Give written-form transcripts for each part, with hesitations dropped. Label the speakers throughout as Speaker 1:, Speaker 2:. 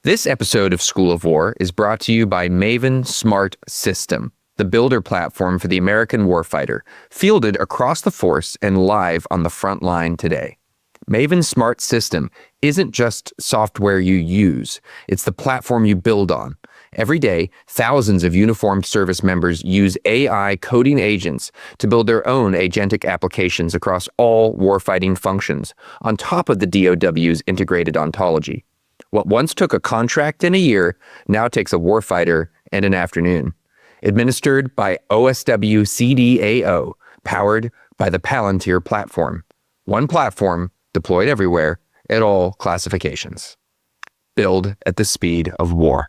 Speaker 1: This episode of School of War is brought to you by Maven Smart System, the builder platform for the American warfighter, fielded across the force and live on the front line today. Maven Smart System isn't just software you use, it's the platform you build on. Every day, thousands of uniformed service members use AI coding agents to build their own agentic applications across all warfighting functions, on top of the DoW's integrated ontology. What once took a contract in a year now takes a warfighter and an afternoon. Administered by OSW CDAO, powered by the Palantir platform. One platform, deployed everywhere, at all classifications. Build at the speed of war.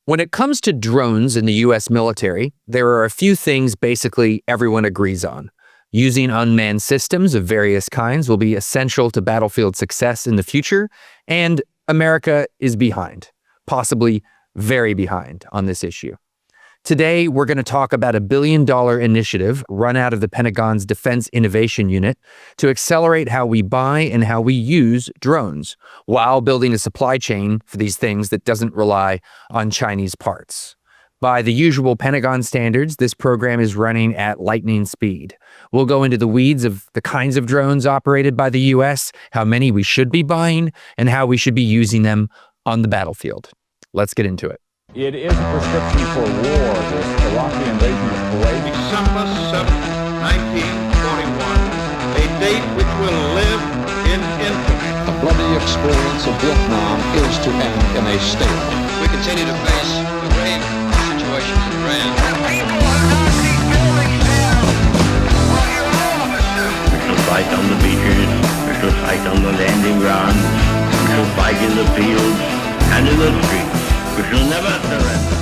Speaker 1: When it comes to drones in the U.S. military, there are a few things basically everyone agrees on. Using unmanned systems of various kinds will be essential to battlefield success in the future, and America is behind, possibly very behind on this issue. Today, we're going to talk about a $1 billion initiative run out of the Pentagon's Defense Innovation Unit to accelerate how we buy and how we use drones, while building a supply chain for these things that doesn't rely on Chinese parts. By the usual Pentagon standards, this program is running at lightning speed. We'll go into the weeds of the kinds of drones operated by the U.S., how many we should be buying, and how we should be using them on the battlefield. Let's get into it.
Speaker 2: It is a prescription for war, this Iraqi invasion of Kuwait.
Speaker 3: December 7, 1941, a date which will live in infamy.
Speaker 4: The bloody experience of Vietnam is to end in a stalemate.
Speaker 5: We continue to face a grave situation in Iran.
Speaker 6: People are not these buildings down while you're all officers.
Speaker 7: We shall fight on the beaches, we shall fight on the landing grounds, we shall fight in the fields and in the streets. We shall never surrender.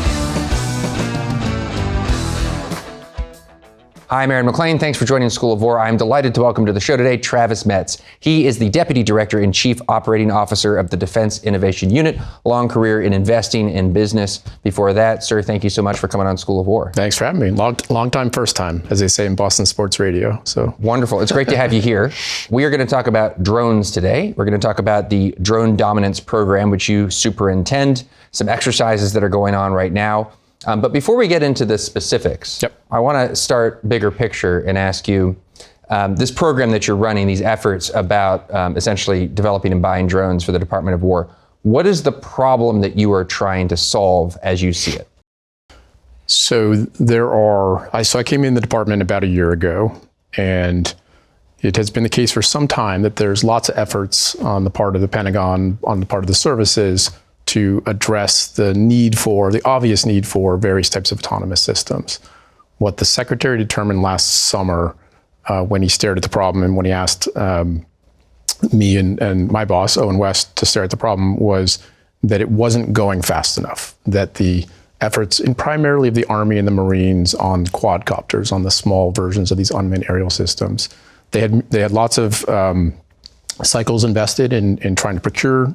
Speaker 1: Hi, I'm Aaron McLean. Thanks for joining School of War. I'm delighted to welcome to the show today Travis Metz. He is the Deputy Director and Chief Operating Officer of the Defense Innovation Unit. Long career in investing and business. Before that, sir, thank you so much for coming on School of War.
Speaker 8: Thanks for having me. Long time, first time, as they say in Boston sports radio. So
Speaker 1: wonderful. It's great to have you here. We are going to talk about drones today. We're going to talk about the Drone Dominance Program, which you superintend, some exercises that are going on right now. But before we get into the specifics, I want to start bigger picture and ask you, this program that you're running, these efforts about essentially developing and buying drones for the Department of War, what is the problem that you are trying to solve as you see it?
Speaker 8: So I came in the department about a year ago, and it has been the case for some time that there's lots of efforts on the part of the Pentagon, on the part of the services, to address the obvious need for various types of autonomous systems. What the Secretary determined last summer when he stared at the problem and when he asked me and my boss, Owen West, to stare at the problem was that it wasn't going fast enough, that the efforts primarily of the Army and the Marines on quadcopters, on the small versions of these unmanned aerial systems, they had lots of cycles invested in trying to procure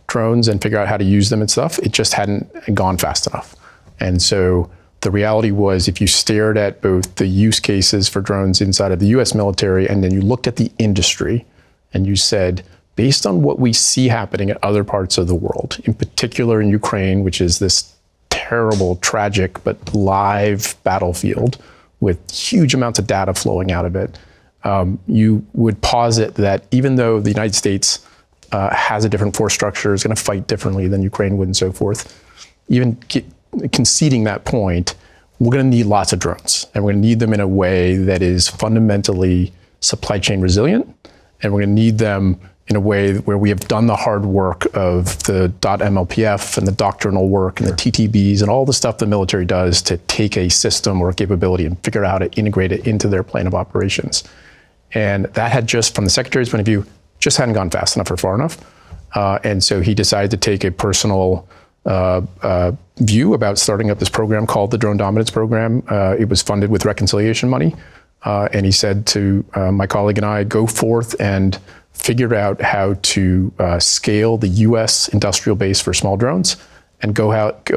Speaker 8: drones and figure out how to use them and stuff. It just hadn't gone fast enough. And so the reality was, if you stared at both the use cases for drones inside of the US military, and then you looked at the industry and you said, based on what we see happening at other parts of the world, in particular in Ukraine, which is this terrible, tragic, but live battlefield with huge amounts of data flowing out of it, you would posit that even though the United States has a different force structure, is going to fight differently than Ukraine would and so forth, even conceding that point, we're going to need lots of drones. And we're going to need them in a way that is fundamentally supply chain resilient. And we're going to need them in a way where we have done the hard work of the .MLPF and the doctrinal work and the TTBs and all the stuff the military does to take a system or a capability and figure out how to integrate it into their plan of operations. And that had just, from the Secretary's point of view, just hadn't gone fast enough or far enough. And so he decided to take a personal view about starting up this program called the Drone Dominance Program. It was funded with reconciliation money. And he said to my colleague and I, go forth and figure out how to scale the US industrial base for small drones and figure out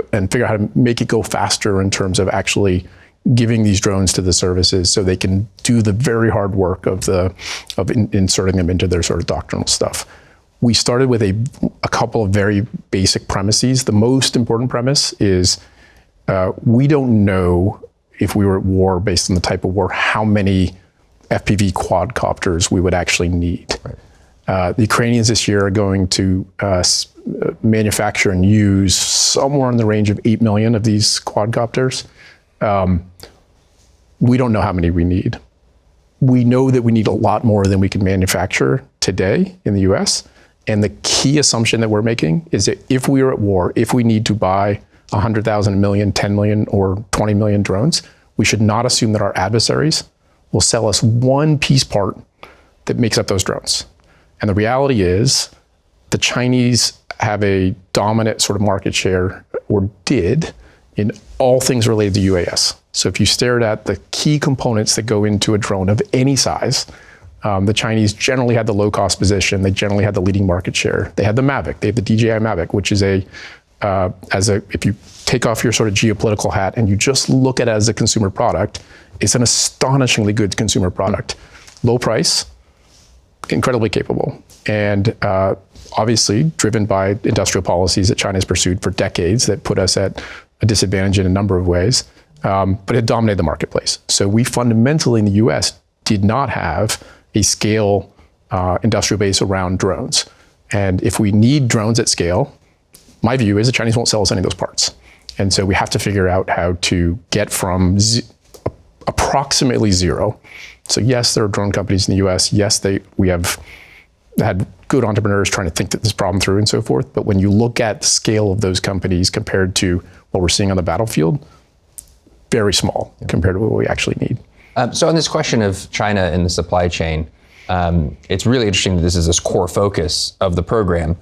Speaker 8: how to make it go faster in terms of actually giving these drones to the services so they can do the very hard work of inserting them into their sort of doctrinal stuff. we started with a couple of very basic premises. The most important premise is we don't know if we were at war based on the type of war, how many FPV quadcopters we would actually need. Right. The Ukrainians this year are going to manufacture and use somewhere in the range of 8 million of these quadcopters. We don't know how many we need. We know that we need a lot more than we can manufacture today in the US. And the key assumption that we're making is that if we are at war, if we need to buy 100,000, a million, 10 million, or 20 million drones, we should not assume that our adversaries will sell us one piece part that makes up those drones. And the reality is the Chinese have a dominant sort of market share, or did, in all things related to UAS. So if you stared at the key components that go into a drone of any size, the Chinese generally had the low-cost position. They generally had the leading market share. They had the Mavic. They have the DJI Mavic, which is if you take off your sort of geopolitical hat and you just look at it as a consumer product, it's an astonishingly good consumer product. Low price, incredibly capable, and obviously driven by industrial policies that China's pursued for decades that put us at a disadvantage in a number of ways, but it dominated the marketplace. So we fundamentally in the US did not have a scale industrial base around drones. And if we need drones at scale, my view is the Chinese won't sell us any of those parts. And so we have to figure out how to get from approximately zero. So yes, there are drone companies in the US. Yes, we have had good entrepreneurs trying to think this problem through and so forth. But when you look at the scale of those companies compared to what we're seeing on the battlefield, very small compared to what we actually need.
Speaker 1: So on this question of China and the supply chain, it's really interesting that this is this core focus of the program.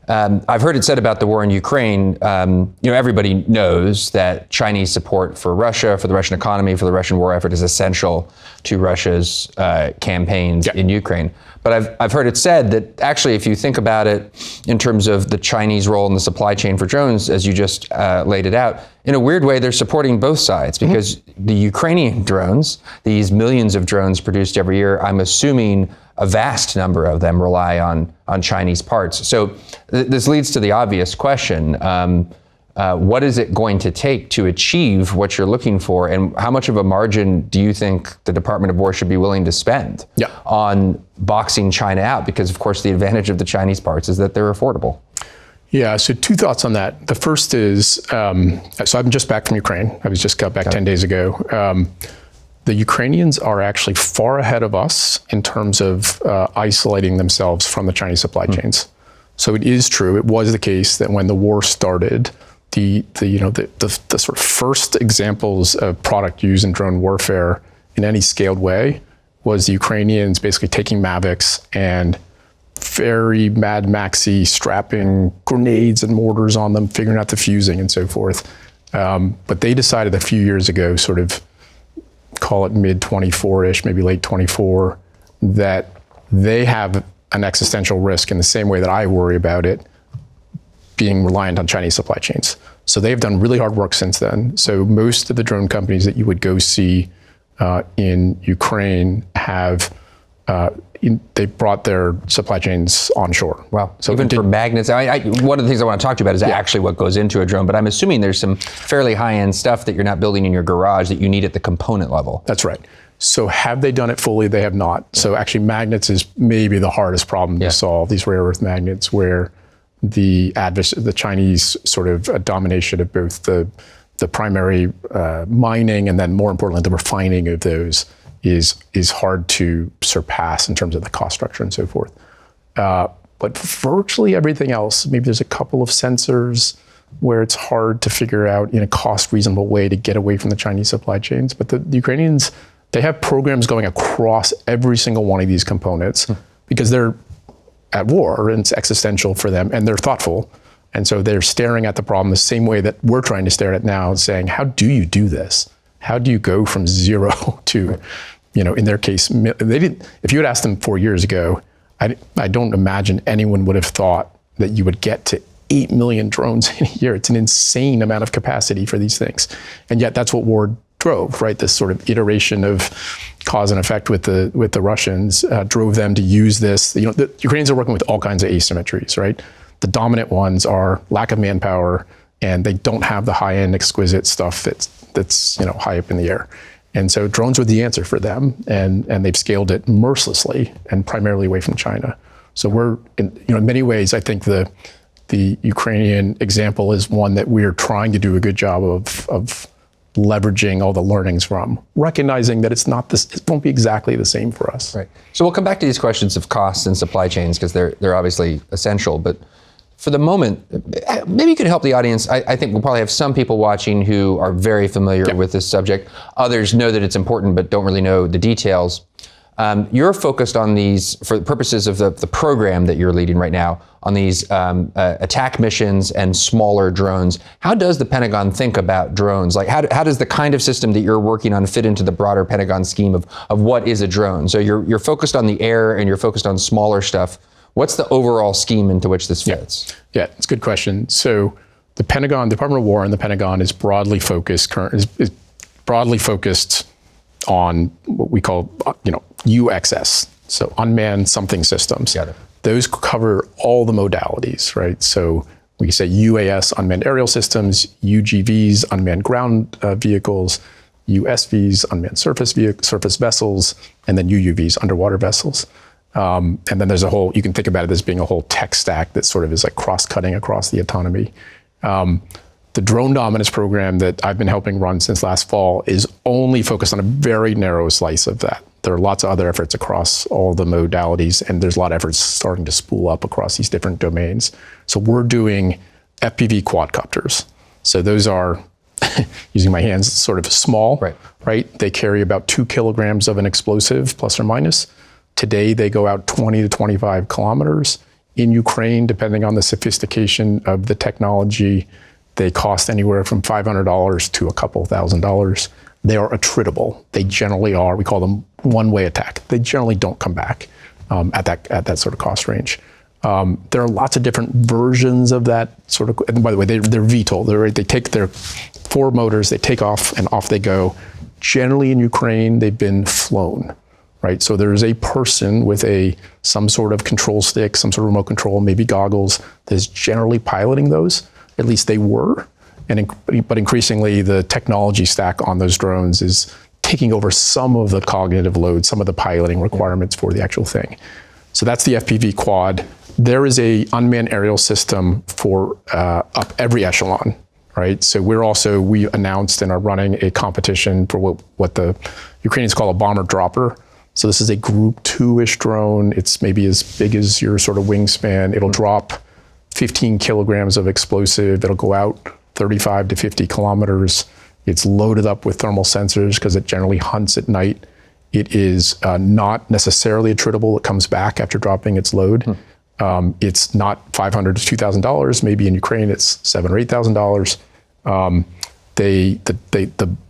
Speaker 1: I've heard it said about the war in Ukraine, everybody knows that Chinese support for Russia, for the Russian economy, for the Russian war effort is essential to Russia's campaigns in Ukraine. But I've heard it said that actually, if you think about it in terms of the Chinese role in the supply chain for drones, as you just laid it out, in a weird way, they're supporting both sides, because the Ukrainian drones, these millions of drones produced every year, I'm assuming a vast number of them rely on Chinese parts. So this leads to the obvious question. What is it going to take to achieve what you're looking for? And how much of a margin do you think the Department of War should be willing to spend on boxing China out? Because, of course, the advantage of the Chinese parts is that they're affordable.
Speaker 8: Yeah, so two thoughts on that. The first is, so I'm just back from Ukraine. I was just got back 10 days ago. The Ukrainians are actually far ahead of us in terms of isolating themselves from the Chinese supply chains. So it is true. It was the case that when the war started, the sort of first examples of product used in drone warfare in any scaled way was the Ukrainians basically taking Mavics and very Mad Maxy strapping grenades and mortars on them, figuring out the fusing and so forth. But they decided a few years ago, sort of call it mid 24-ish, maybe late 24, that they have an existential risk in the same way that I worry about it, being reliant on Chinese supply chains. So they've done really hard work since then. So most of the drone companies that you would go see in Ukraine have, they brought their supply chains onshore.
Speaker 1: Wow. So even for magnets, one of the things I want to talk to you about is actually what goes into a drone, but I'm assuming there's some fairly high-end stuff that you're not building in your garage that you need at the component level.
Speaker 8: That's right. So have they done it fully? They have not. So actually magnets is maybe the hardest problem to solve, these rare earth magnets, where the Chinese sort of domination of both the primary mining and then more importantly, the refining of those is hard to surpass in terms of the cost structure and so forth. But virtually everything else, maybe there's a couple of sensors where it's hard to figure out in a cost reasonable way to get away from the Chinese supply chains. But the Ukrainians, they have programs going across every single one of these components because they're at war and it's existential for them and they're thoughtful. And so they're staring at the problem the same way that we're trying to stare at it now and saying, how do you do this? How do you go from zero to, in their case, they didn't. If you had asked them 4 years ago, I don't imagine anyone would have thought that you would get to 8 million drones in a year. It's an insane amount of capacity for these things. And yet that's what war drove, right? This sort of iteration of cause and effect with the Russians drove them to use this. The Ukrainians are working with all kinds of asymmetries, right? The dominant ones are lack of manpower, and they don't have the high-end exquisite stuff that's high up in the air. And so drones were the answer for them, and they've scaled it mercilessly and primarily away from China. So we're in many ways, I think the Ukrainian example is one that we're trying to do a good job of leveraging all the learnings from, recognizing that it won't be exactly the same for us.
Speaker 1: Right. So we'll come back to these questions of costs and supply chains because they're obviously essential. But for the moment, maybe you could help the audience. I think we'll probably have some people watching who are very familiar with this subject. Others know that it's important but don't really know the details. You're focused on these, for the purposes of the program that you're leading right now, on these attack missions and smaller drones. How does the Pentagon think about drones? Like, how does the kind of system that you're working on fit into the broader Pentagon scheme of what is a drone? So you're focused on the air and you're focused on smaller stuff. What's the overall scheme into which this fits?
Speaker 8: Yeah, it's a good question. So the Pentagon, the Department of War and the Pentagon is broadly focused on what we call, UXS, so unmanned something systems.
Speaker 1: Got it.
Speaker 8: Those cover all the modalities, right? So we say UAS, unmanned aerial systems, UGVs, unmanned ground vehicles, USVs, unmanned surface vessels, and then UUVs, underwater vessels. And then there's you can think about it as being a whole tech stack that sort of is like cross-cutting across the autonomy. The drone dominance program that I've been helping run since last fall is only focused on a very narrow slice of that. There are lots of other efforts across all the modalities, and there's a lot of efforts starting to spool up across these different domains. So we're doing FPV quadcopters. So those are, using my hands, sort of small, right? They carry about 2 kilograms of an explosive, plus or minus. Today, they go out 20 to 25 kilometers. In Ukraine, depending on the sophistication of the technology, they cost anywhere from $500 to a couple $1,000s. They are attritable. They generally are. We call them one-way attack. They generally don't come back at that sort of cost range. There are lots of different versions of that sort of. And by the way, they're VTOL. They take their 4 motors, they take off, and off they go. Generally in Ukraine, they've been flown, right? So there's a person with some sort of control stick, some sort of remote control, maybe goggles, that's generally piloting those. At least they were. But increasingly, the technology stack on those drones is taking over some of the cognitive load, some of the piloting requirements for the actual thing. So that's the FPV quad. There is a unmanned aerial system for up every echelon, right? So we announced and are running a competition for what the Ukrainians call a bomber dropper. So this is a Group 2-ish drone. It's maybe as big as your sort of wingspan. It'll drop 15 kilograms of explosive. It'll go out 35 to 50 kilometers. It's loaded up with thermal sensors because it generally hunts at night. It is not necessarily attritable. It comes back after dropping its load. It's not $500 to $2,000. Maybe in Ukraine it's $7,000 or $8,000.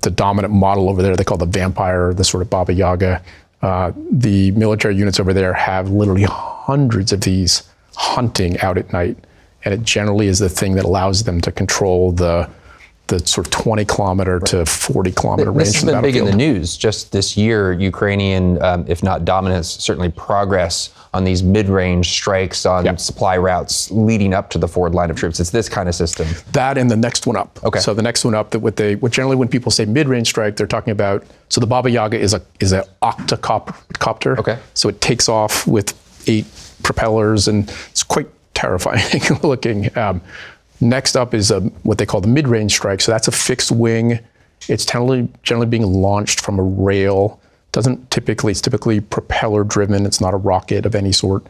Speaker 8: The dominant model over there, they call the Vampire, the sort of Baba Yaga. The military units over there have literally hundreds of these hunting out at night. And it generally is the thing that allows them to control the sort of 20 kilometer to 40 kilometer range.
Speaker 1: This has been big in the news. Just this year, Ukrainian, if not dominance, certainly progress on these mid-range strikes on supply routes leading up to the forward line of troops. It's this kind of system.
Speaker 8: That and the next one up.
Speaker 1: Okay.
Speaker 8: So the next one up, what generally when people say mid-range strike, they're talking about, so the Baba Yaga is an octocopter.
Speaker 1: Okay.
Speaker 8: So it takes off with 8 propellers and it's quite terrifying looking. Next up is what they call the mid-range strike. So that's a fixed wing. It's generally being launched from a rail. It's typically propeller driven. It's not a rocket of any sort.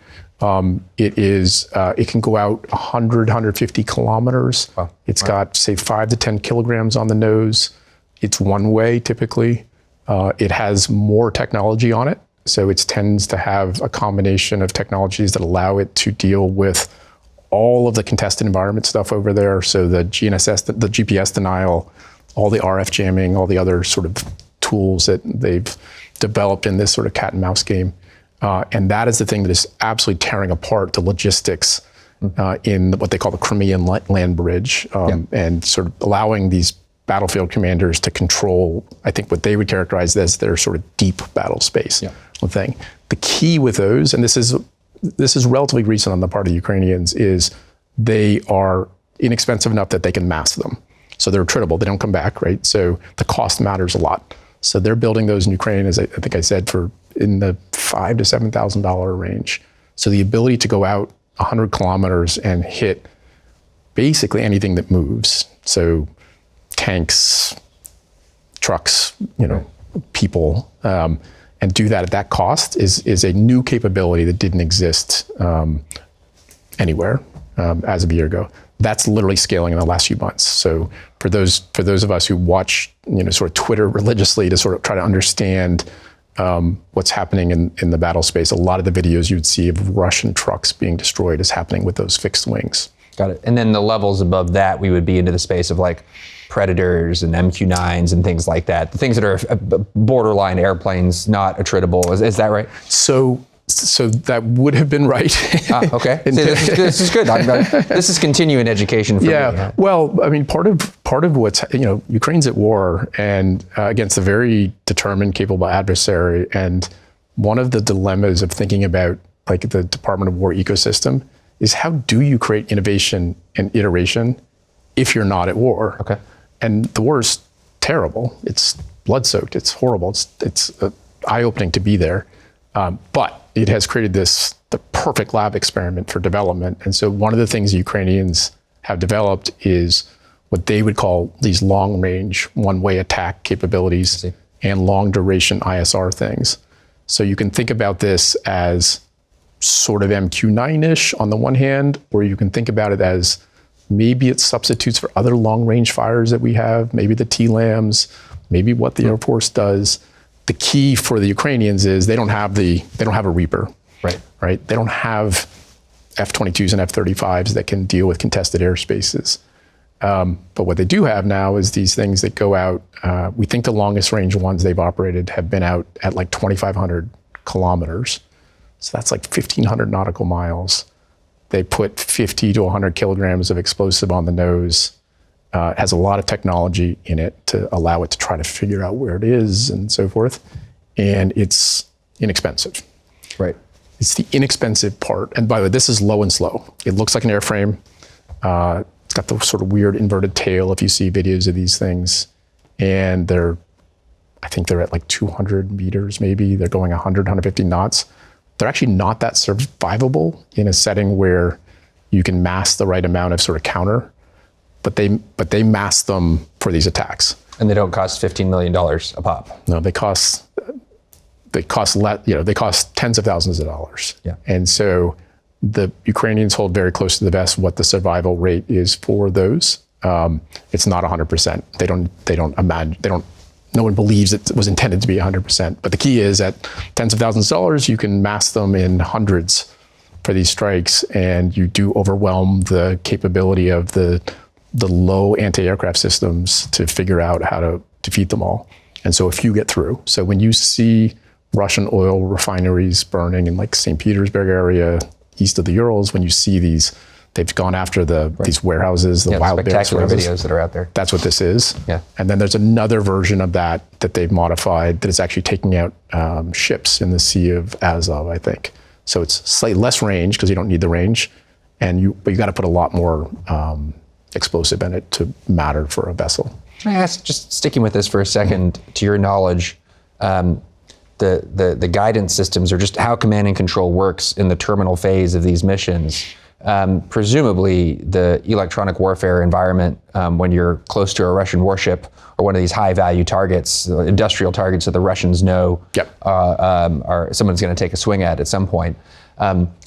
Speaker 8: It can go out 100, 150 kilometers.
Speaker 1: Wow.
Speaker 8: It's got, say, 5 to 10 kilograms on the nose. It's one way typically. It has more technology on it. So it tends to have a combination of technologies that allow it to deal with all of the contested environment stuff over there. So the GNSS, the GPS denial, all the RF jamming, all the other sort of tools that they've developed in this sort of cat and mouse game. And that is the thing that is absolutely tearing apart the logistics in what they call the Crimean land bridge and sort of allowing these battlefield commanders to control, I think, what they would characterize as their sort of deep battle space thing. The key with those, and this is relatively recent on the part of the Ukrainians, is they are inexpensive enough that they can mask them. So they're attritable, they don't come back, right? So the cost matters a lot. So they're building those in Ukraine, as I think I said, for in the $5,000 to $7,000 range. So the ability to go out 100 kilometers and hit basically anything that moves. So tanks, trucks, people, and do that at that cost is a new capability that didn't exist anywhere as of a year ago. That's literally scaling in the last few months. So for those of us who watch, sort of Twitter religiously to sort of try to understand what's happening in the battle space, a lot of the videos you'd see of Russian trucks being destroyed is happening with those fixed wings.
Speaker 1: Got it. And then the levels above that, we would be into the space of like Predators and MQ-9s and things like that. The things that are borderline airplanes, not attritable. Is that right? So that would have been right. Okay. See, this is good. This is continuing education for me.
Speaker 8: Yeah. Well, I mean, part of what's, Ukraine's at war and against a very determined, capable adversary. And one of the dilemmas of thinking about like the Department of War ecosystem is how do you create innovation and iteration if you're not at war? Okay. And the war is terrible. It's blood-soaked. It's horrible. It's eye-opening to be there. But it has created the perfect lab experiment for development. And so one of the things the Ukrainians have developed is what they would call these long-range, one-way attack capabilities and long-duration ISR things. So you can think about this as sort of MQ-9-ish on the one hand, or you can think about it as maybe it substitutes for other long-range fires that we have, maybe the TLAMs, maybe what the Air Force does. The key for the Ukrainians is they don't have a Reaper, right? They don't have F-22s and F-35s that can deal with contested airspaces. But what they do have now is these things that go out. We think the longest range ones they've operated have been out at like 2,500 kilometers. So that's like 1,500 nautical miles. They put 50 to 100 kilograms of explosive on the nose. It has a lot of technology in it to allow it to try to figure out where it is and so forth. And it's inexpensive. Right. It's the inexpensive part. And by the way, this is low and slow. It looks like an airframe. It's got the sort of weird inverted tail if you see videos of these things. And I think they're at like 200 meters maybe. They're going 100, 150 knots. They're actually not that survivable in a setting where you can mask the right amount of sort of counter, but they mask them for these attacks.
Speaker 1: And they don't cost $15 million a pop.
Speaker 8: No, they cost tens of thousands of dollars. Yeah. And so the Ukrainians hold very close to the vest what the survival rate is for those. It's not 100%. They don't imagine. No one believes it was intended to be 100%. But the key is at tens of thousands of dollars, you can mask them in hundreds for these strikes, and you do overwhelm the capability of the low anti-aircraft systems to figure out how to defeat them all. And so a few get through. So when you see Russian oil refineries burning in like St. Petersburg area, east of the Urals, when you see they've gone after these warehouses, the wild
Speaker 1: spectacular videos that are out there.
Speaker 8: That's what this is.
Speaker 1: Yeah.
Speaker 8: And then there's another version of that they've modified that is actually taking out ships in the Sea of Azov, I think. So it's slightly less range because you don't need the range, but you got to put a lot more explosive in it to matter for a vessel.
Speaker 1: Can I ask, just sticking with this for a second, to your knowledge, the guidance systems or just how command and control works in the terminal phase of these missions? Presumably the electronic warfare environment, when you're close to a Russian warship or one of these high value targets, industrial targets that the Russians know someone's going to take a swing at some point,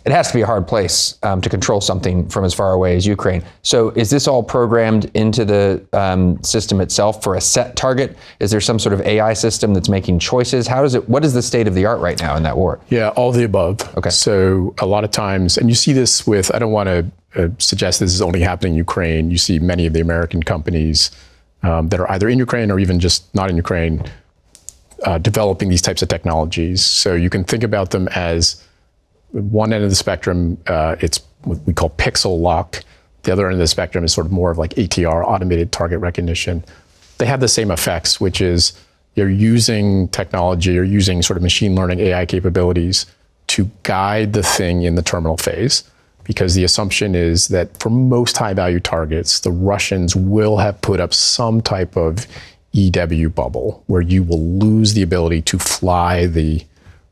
Speaker 1: it has to be a hard place to control something from as far away as Ukraine. So is this all programmed into the system itself for a set target? Is there some sort of AI system that's making choices? What is the state of the art right now in that war?
Speaker 8: Yeah, all the above.
Speaker 1: Okay.
Speaker 8: So a lot of times, and you see this with, I don't want to suggest this is only happening in Ukraine. You see many of the American companies that are either in Ukraine or even just not in Ukraine developing these types of technologies. So you can think about them as one end of the spectrum, it's what we call pixel lock. The other end of the spectrum is sort of more of like ATR, automated target recognition. they have the same effects, which is you're using technology or using sort of machine learning AI capabilities to guide the thing in the terminal phase, because the assumption is that for most high value targets, the Russians will have put up some type of EW bubble where you will lose the ability to fly the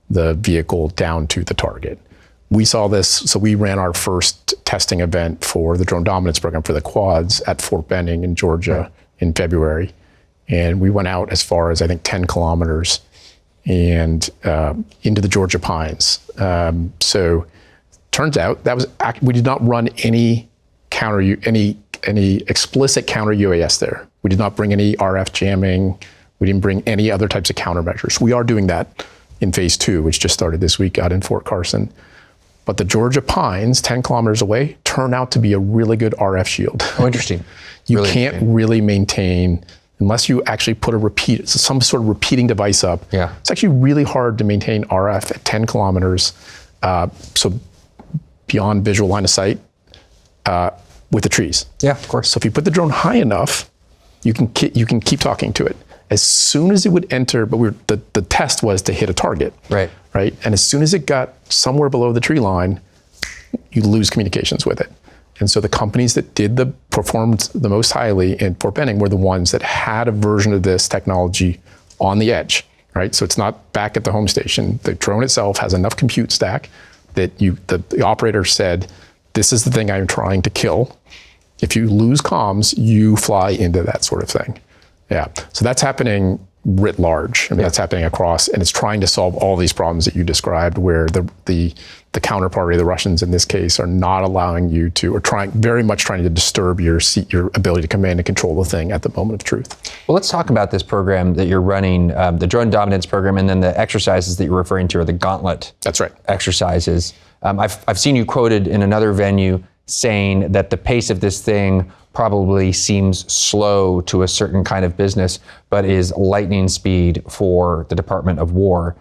Speaker 8: vehicle down to the target. We saw this, so we ran our first testing event for the drone dominance program for the quads at Fort Benning in Georgia in February. And we went out as far as, I think, 10 kilometers and into the Georgia pines. So turns out that was we did not run any explicit counter UAS there. We did not bring any RF jamming. We didn't bring any other types of countermeasures. We are doing that in phase 2, which just started this week out in Fort Carson. But the Georgia pines, 10 kilometers away, turn out to be a really good RF shield.
Speaker 1: Oh, interesting.
Speaker 8: You
Speaker 1: Really
Speaker 8: can't
Speaker 1: interesting.
Speaker 8: really maintain, unless you actually put some sort of repeating device up.
Speaker 1: Yeah.
Speaker 8: It's actually really hard to maintain RF at 10 kilometers. So beyond visual line of sight with the trees.
Speaker 1: Yeah, of course.
Speaker 8: So if you put the drone high enough, you can keep talking to it. As soon as it would enter, but the test was to hit a target.
Speaker 1: Right.
Speaker 8: Right. And as soon as it got somewhere below the tree line, you lose communications with it. And so the companies that performed the most highly in Fort Benning were the ones that had a version of this technology on the edge. Right. So it's not back at the home station. The drone itself has enough compute stack that the operator said, this is the thing I'm trying to kill. If you lose comms, you fly into that sort of thing. Yeah. So that's happening writ large. I mean, that's happening across, and it's trying to solve all these problems that you described, where the counterparty, the Russians in this case, are not allowing you to, or very much trying to disturb your ability to command and control the thing at the moment of truth.
Speaker 1: Well, let's talk about this program that you're running, the drone dominance program, and then the exercises that you're referring to are the gauntlet.
Speaker 8: That's right.
Speaker 1: Exercises. I've seen you quoted in another venue saying that the pace of this thing probably seems slow to a certain kind of business, but is lightning speed for the Department of War.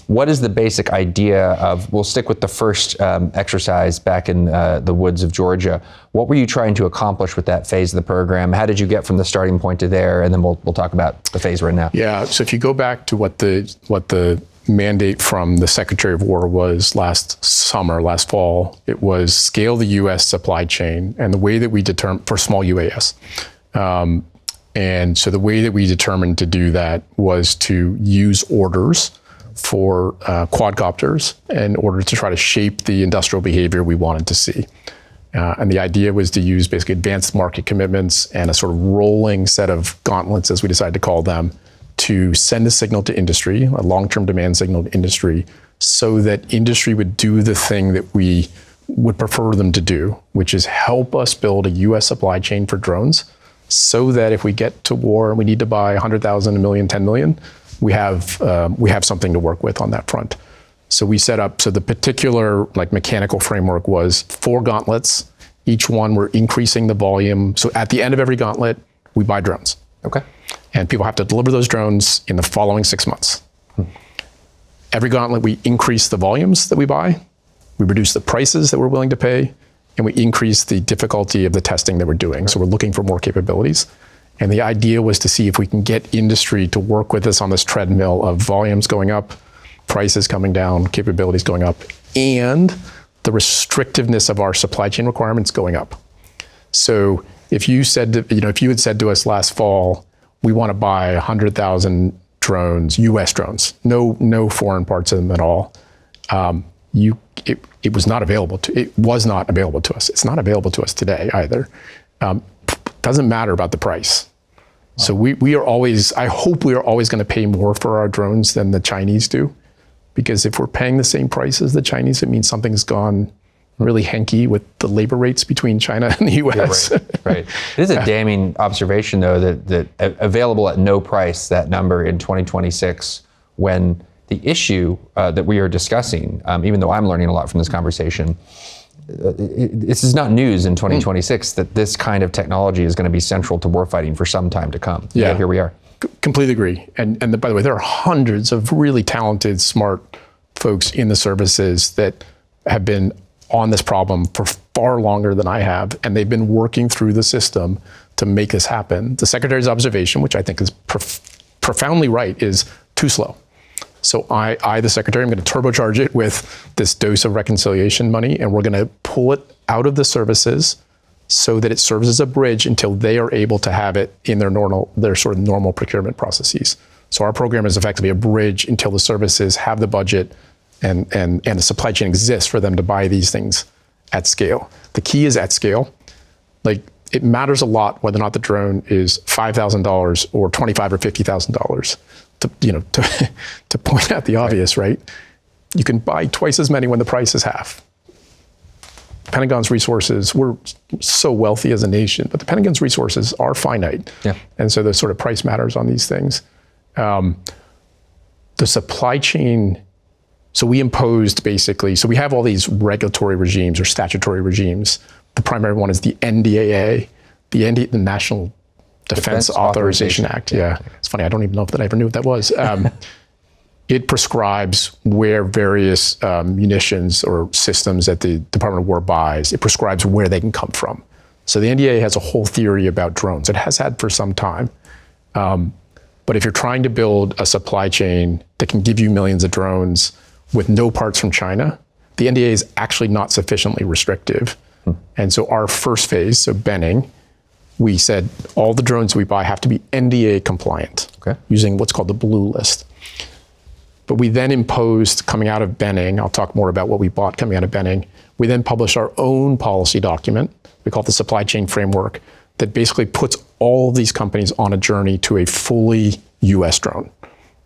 Speaker 1: What is the basic idea of, we'll stick with the first exercise back in the woods of Georgia. What were you trying to accomplish with that phase of the program? How did you get from the starting point to there? And then we'll talk about the phase we're in now.
Speaker 8: Yeah, so if you go back to what the mandate from the Secretary of War was last fall, it was scale the U.S. supply chain, and the way that we determined for small UAS. And so the way that we determined to do that was to use orders for quadcopters in order to try to shape the industrial behavior we wanted to see. And the idea was to use basically advanced market commitments and a sort of rolling set of gauntlets, as we decided to call them, to send a signal to industry, a long-term demand signal to industry, so that industry would do the thing that we would prefer them to do, which is help us build a U.S. supply chain for drones, so that if we get to war and we need to buy 100,000, a million, 10 million, we have something to work with on that front. So we set up, so the particular mechanical framework was 4 gauntlets. Each one, we're increasing the volume. So at the end of every gauntlet, we buy drones.
Speaker 1: Okay.
Speaker 8: And people have to deliver those drones in the following 6 months. Every gauntlet, we increase the volumes that we buy, we reduce the prices that we're willing to pay, and we increase the difficulty of the testing that we're doing. So we're looking for more capabilities. And the idea was to see if we can get industry to work with us on this treadmill of volumes going up, prices coming down, capabilities going up, and the restrictiveness of our supply chain requirements going up. So if you had said to us last fall, we want to buy 100,000 drones, U.S. drones, no foreign parts of them at all, it was not available to us. It's not available to us today either. Doesn't matter about the price. So we are always, I hope we are always going to pay more for our drones than the Chinese do, because if we're paying the same price as the Chinese, it means something's gone really hanky with the labor rates between China and the U.S.
Speaker 1: Yeah, right. It is a damning observation, though, that available at no price, that number in 2026, when the issue that we are discussing, even though I'm learning a lot from this conversation, this is not news in 2026 that this kind of technology is going to be central to warfighting for some time to come.
Speaker 8: Yeah,
Speaker 1: here we are.
Speaker 8: Completely agree. And by the way, there are hundreds of really talented, smart folks in the services that have been on this problem for far longer than I have, and they've been working through the system to make this happen. The Secretary's observation, which I think is profoundly right, is too slow. So I, the Secretary, I'm going to turbocharge it with this dose of reconciliation money, and we're going to pull it out of the services so that it serves as a bridge until they are able to have it in their sort of normal procurement processes. So our program is effectively a bridge until the services have the budget and the supply chain exists for them to buy these things at scale. The key is at scale. Like, it matters a lot whether or not the drone is $5,000 or $25,000 or $50,000. To point out the obvious, right? You can buy twice as many when the price is half. Pentagon's resources, we're so wealthy as a nation, but the Pentagon's resources are finite.
Speaker 1: Yeah.
Speaker 8: And so the sort of price matters on these things. The supply chain, so we imposed basically, so we have all these regulatory regimes or statutory regimes. The primary one is the NDAA, the National Defense Authorization Act. Yeah. It's funny, I don't even know if I ever knew what that was. It prescribes where various munitions or systems that the Department of War buys, it prescribes where they can come from. So the NDAA has a whole theory about drones. It has had for some time. But if you're trying to build a supply chain that can give you millions of drones with no parts from China, the NDAA is actually not sufficiently restrictive. And so our first phase, so Benning, we said all the drones we buy have to be NDAA compliant, using what's called the blue list. But we then imposed, coming out of Benning, I'll talk more about what we bought coming out of Benning, we then published our own policy document, we call it the Supply Chain Framework, that basically puts all of these companies on a journey to a fully US drone,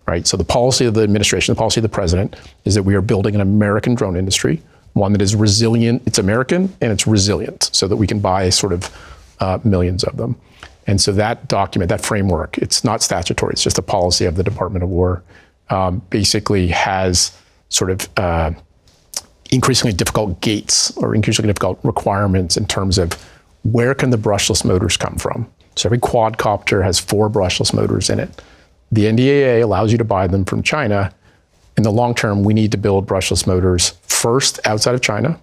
Speaker 8: right? So the policy of the administration, the policy of the president, is that we are building an American drone industry, one that is resilient, it's American, and it's resilient, so that we can buy sort of millions of them. And so that document, that framework, it's not statutory, it's just a policy of the Department of War, basically has sort of increasingly difficult gates or increasingly difficult requirements in terms of where can the brushless motors come from. So every quadcopter has 4 brushless motors in it. The NDAA allows you to buy them from China. In the long term, we need to build brushless motors first outside of China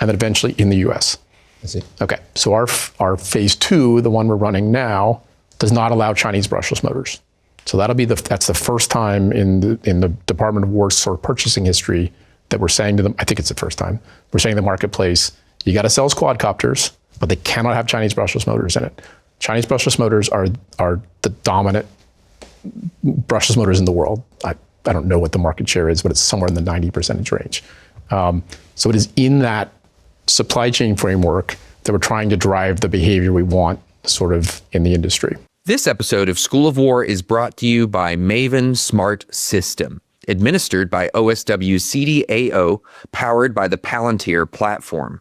Speaker 8: and then eventually in the US.
Speaker 1: I see.
Speaker 8: Okay, so our phase 2, the one we're running now, does not allow Chinese brushless motors. So that's the first time in the Department of War's sort of purchasing history that we're saying to them, I think it's the first time, we're saying to the marketplace, you got to sell us quadcopters, but they cannot have Chinese brushless motors in it. Chinese brushless motors are the dominant brushless motors in the world. I don't know what the market share is, but it's somewhere in the 90% range. So it is in that supply chain framework that we're trying to drive the behavior we want sort of in the industry.
Speaker 1: This episode of School of War is brought to you by Maven Smart System, administered by OSW CDAO, powered by the Palantir platform.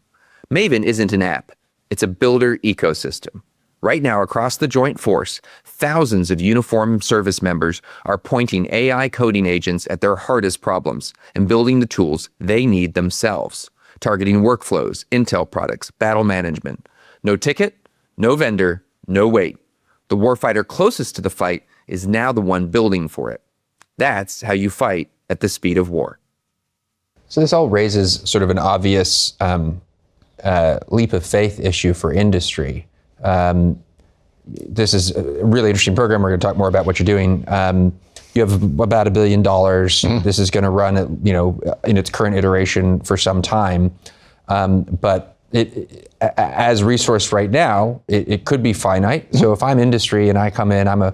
Speaker 1: Maven isn't an app, it's a builder ecosystem. Right now, across the Joint Force, thousands of uniformed service members are pointing AI coding agents at their hardest problems and building the tools they need themselves, targeting workflows, intel products, battle management. No ticket, no vendor, no wait. The warfighter closest to the fight is now the one building for it. That's how you fight at the speed of war.
Speaker 9: So this all raises sort of an obvious leap of faith issue for industry. This is a really interesting program. We're going to talk more about what you're doing. You have about $1 billion. This is going to run, in its current iteration for some time. But as resourced right now, it could be finite. So if I'm industry and I come in, I'm a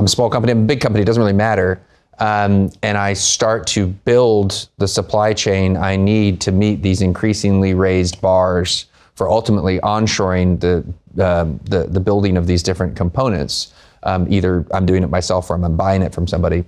Speaker 9: small company, I'm a big company, it doesn't really matter. And I start to build the supply chain I need to meet these increasingly raised bars for ultimately onshoring the building of these different components. Either I'm doing it myself or I'm buying it from somebody.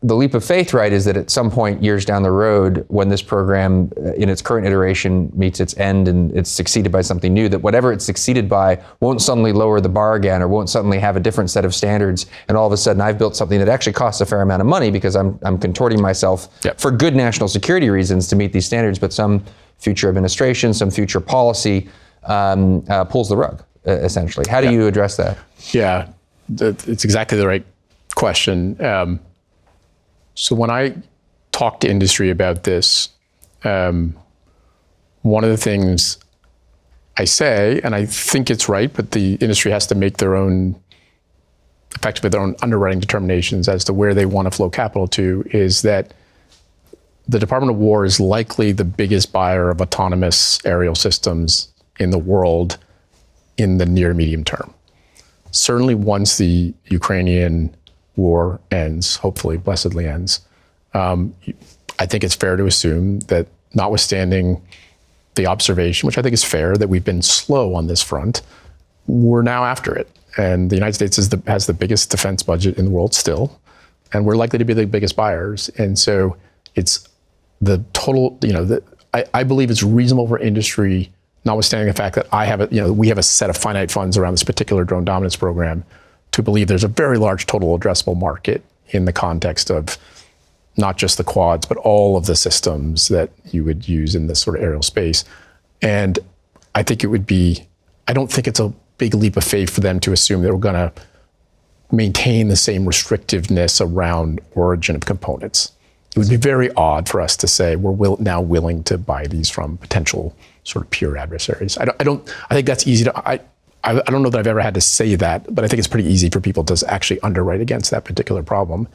Speaker 9: The leap of faith, right, is that at some point years down the road, when this program in its current iteration meets its end and it's succeeded by something new, that whatever it's succeeded by won't suddenly lower the bar again or won't suddenly have a different set of standards. And all of a sudden I've built something that actually costs a fair amount of money because I'm contorting myself for good national security reasons to meet these standards, but some future administration, some future policy pulls the rug, essentially. How do you address that?
Speaker 8: Yeah, it's exactly the right question. So when I talk to industry about this, one of the things I say, and I think it's right, but the industry has to make their own, effectively their own underwriting determinations as to where they want to flow capital to, is that the Department of War is likely the biggest buyer of autonomous aerial systems in the world in the near medium term. Certainly once the Ukrainian war ends, hopefully blessedly ends, I think it's fair to assume that, notwithstanding the observation, which I think is fair, that we've been slow on this front, we're now after it. And the United States has the biggest defense budget in the world still, and we're likely to be the biggest buyers. And so it's the total, I believe it's reasonable for industry, notwithstanding the fact that we have a set of finite funds around this particular drone dominance program, to believe there's a very large total addressable market in the context of not just the quads, but all of the systems that you would use in this sort of aerial space. And I think I don't think it's a big leap of faith for them to assume that we're going to maintain the same restrictiveness around origin of components. It would be very odd for us to say we're now willing to buy these from potential sort of pure adversaries. I think that's easy to, I don't know that I've ever had to say that, but I think it's pretty easy for people to actually underwrite against that particular problem.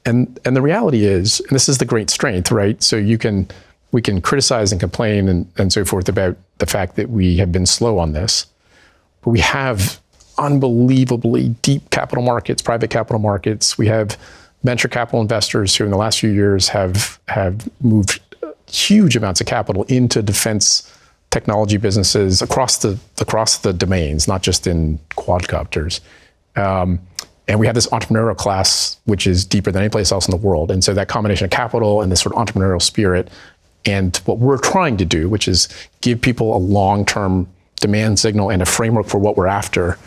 Speaker 8: And the reality is, and this is the great strength, right? So we can criticize and complain and so forth about the fact that we have been slow on this, but we have unbelievably deep capital markets, private capital markets. We have venture capital investors who in the last few years have moved huge amounts of capital into defense technology businesses across the domains, not just in quadcopters. And we have this entrepreneurial class, which is deeper than any place else in the world. And so that combination of capital and this sort of entrepreneurial spirit, and what we're trying to do, which is give people a long-term demand signal and a framework for what we're after,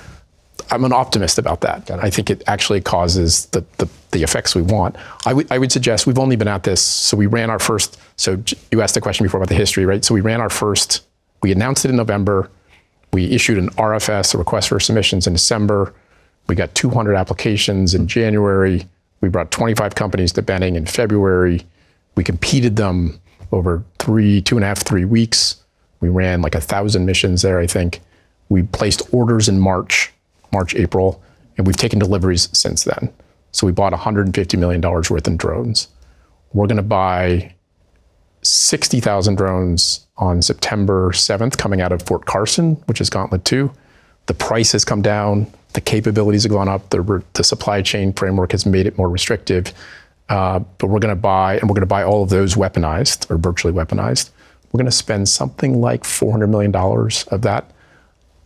Speaker 8: I'm an optimist about that. I think it actually causes the effects we want. I would suggest we've only been at this, so we ran our first, so you asked the question before about the history, right? So we announced it in November. We issued an RFS, a request for submissions, in December. We got 200 applications in January. We brought 25 companies to Benning in February. We competed them over 3 weeks. We ran like 1,000 missions there, I think. We placed orders in March, April, and we've taken deliveries since then. So we bought $150 million worth in drones. We're going to buy 60,000 drones on September 7th coming out of Fort Carson, which is Gauntlet 2. The price has come down. The capabilities have gone up. The supply chain framework has made it more restrictive. But we're going to buy all of those weaponized or virtually weaponized. We're going to spend something like $400 million of that.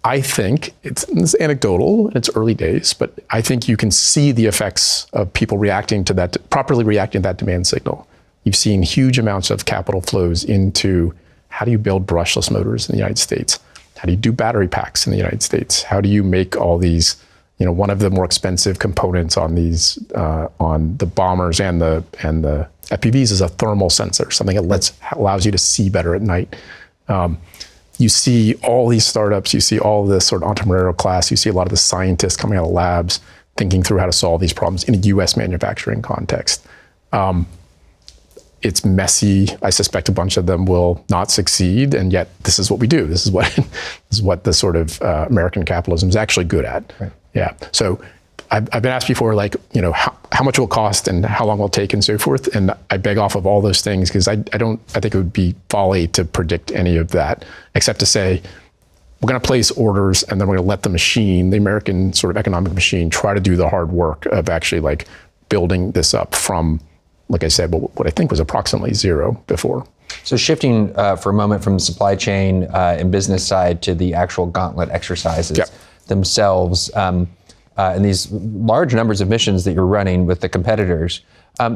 Speaker 8: I think it's anecdotal, it's early days, but I think you can see the effects of people properly reacting to that demand signal. You've seen huge amounts of capital flows into how do you build brushless motors in the United States? How do you do battery packs in the United States? How do you make all these, one of the more expensive components on these, on the bombers and the FPVs is a thermal sensor, something that allows you to see better at night. You see all these startups, you see all this sort of entrepreneurial class, you see a lot of the scientists coming out of labs thinking through how to solve these problems in a US manufacturing context. It's messy. I suspect a bunch of them will not succeed, and yet this is what we do. This is what the sort of American capitalism is actually good at. Right. Yeah. So I've been asked before, how much will it cost and how long will it take and so forth. And I beg off of all those things because I think it would be folly to predict any of that, except to say we're going to place orders and then we're going to let the machine, the American sort of economic machine, try to do the hard work of actually building this up from, like I said, what I think was approximately zero before.
Speaker 9: So shifting for a moment from the supply chain and business side to the actual gauntlet exercises themselves, and these large numbers of missions that you're running with the competitors,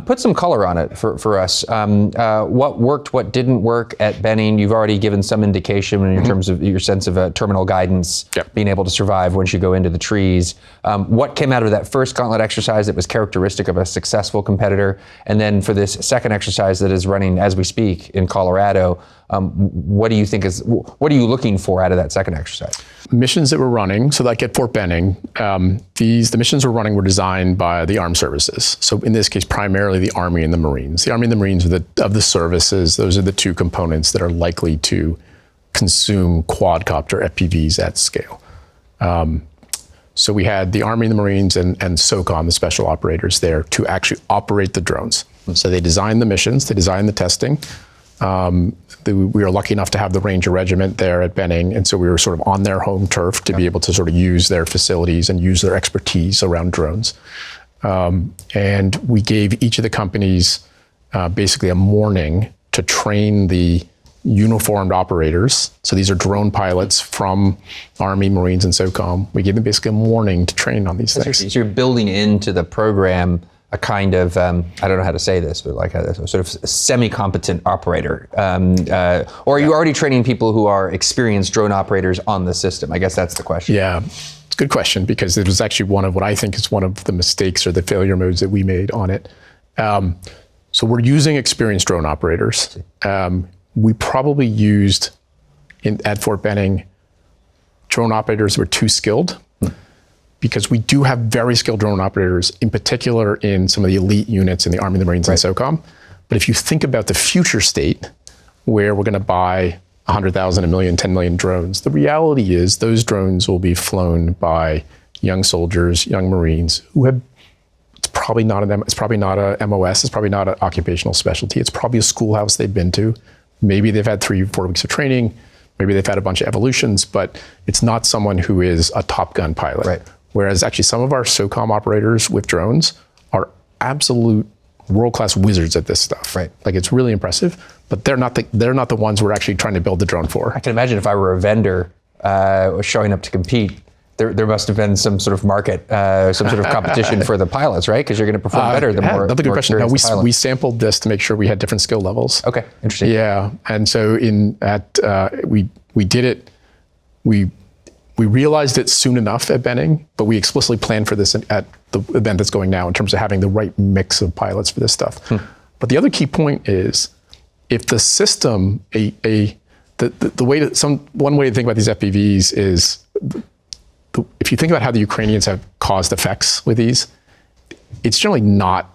Speaker 9: put some color on it for us. What worked, what didn't work at Benning? You've already given some indication in terms of your sense of terminal guidance, being able to survive once you go into the trees. What came out of that first gauntlet exercise that was characteristic of a successful competitor? And then for this second exercise that is running as we speak in Colorado, what are you looking for out of that second exercise?
Speaker 8: Missions that we're running, so like at Fort Benning, the missions we're running were designed by the armed services. So in this case, primarily the Army and the Marines. The Army and the Marines of the services, those are the two components that are likely to consume quadcopter FPVs at scale. So we had the Army and the Marines and SOCOM, the special operators there, to actually operate the drones. So they designed the missions, they designed the testing. We were lucky enough to have the Ranger Regiment there at Benning, and so we were sort of on their home turf to be able to sort of use their facilities and use their expertise around drones. And we gave each of the companies basically a morning to train the uniformed operators. So these are drone pilots from Army, Marines, and SOCOM. We gave them basically a morning to train on these things.
Speaker 9: So you're building into the program a kind of, I don't know how to say this, but like a sort of semi-competent operator. Or are you already training people who are experienced drone operators on the system? I guess that's the question.
Speaker 8: Yeah, it's a good question, because it was actually one of what I think is one of the mistakes or the failure modes that we made on it. So we're using experienced drone operators. We probably used at Fort Benning drone operators who were too skilled, because we do have very skilled drone operators, in particular in some of the elite units in the Army, the Marines, and SOCOM. But if you think about the future state, where we're going to buy 100,000, 1 million, 10 million drones, the reality is those drones will be flown by young soldiers, young Marines who have, it's probably not a MOS, it's probably not an occupational specialty, it's probably a schoolhouse they've been to. Maybe they've had 3-4 weeks of training, maybe they've had a bunch of evolutions, but it's not someone who is a Top Gun pilot.
Speaker 9: Right.
Speaker 8: Whereas actually some of our SOCOM operators with drones are absolute world-class wizards at this stuff.
Speaker 9: Right.
Speaker 8: Like, it's really impressive, but they're not the ones we're actually trying to build the drone for.
Speaker 9: I can imagine if I were a vendor showing up to compete, there must have been some sort of market, some sort of competition for the pilots, right? Because you're going to perform better the more.
Speaker 8: That's a good question. No,
Speaker 9: experienced the pilot.
Speaker 8: we sampled this to make sure we had different skill levels.
Speaker 9: Okay, interesting.
Speaker 8: Yeah, and so we did it. We realized it soon enough at Benning, but we explicitly planned for this at the event that's going now in terms of having the right mix of pilots for this stuff. But the other key point is, if the system, one way to think about these FPVs is, if you think about how the Ukrainians have caused effects with these, it's generally not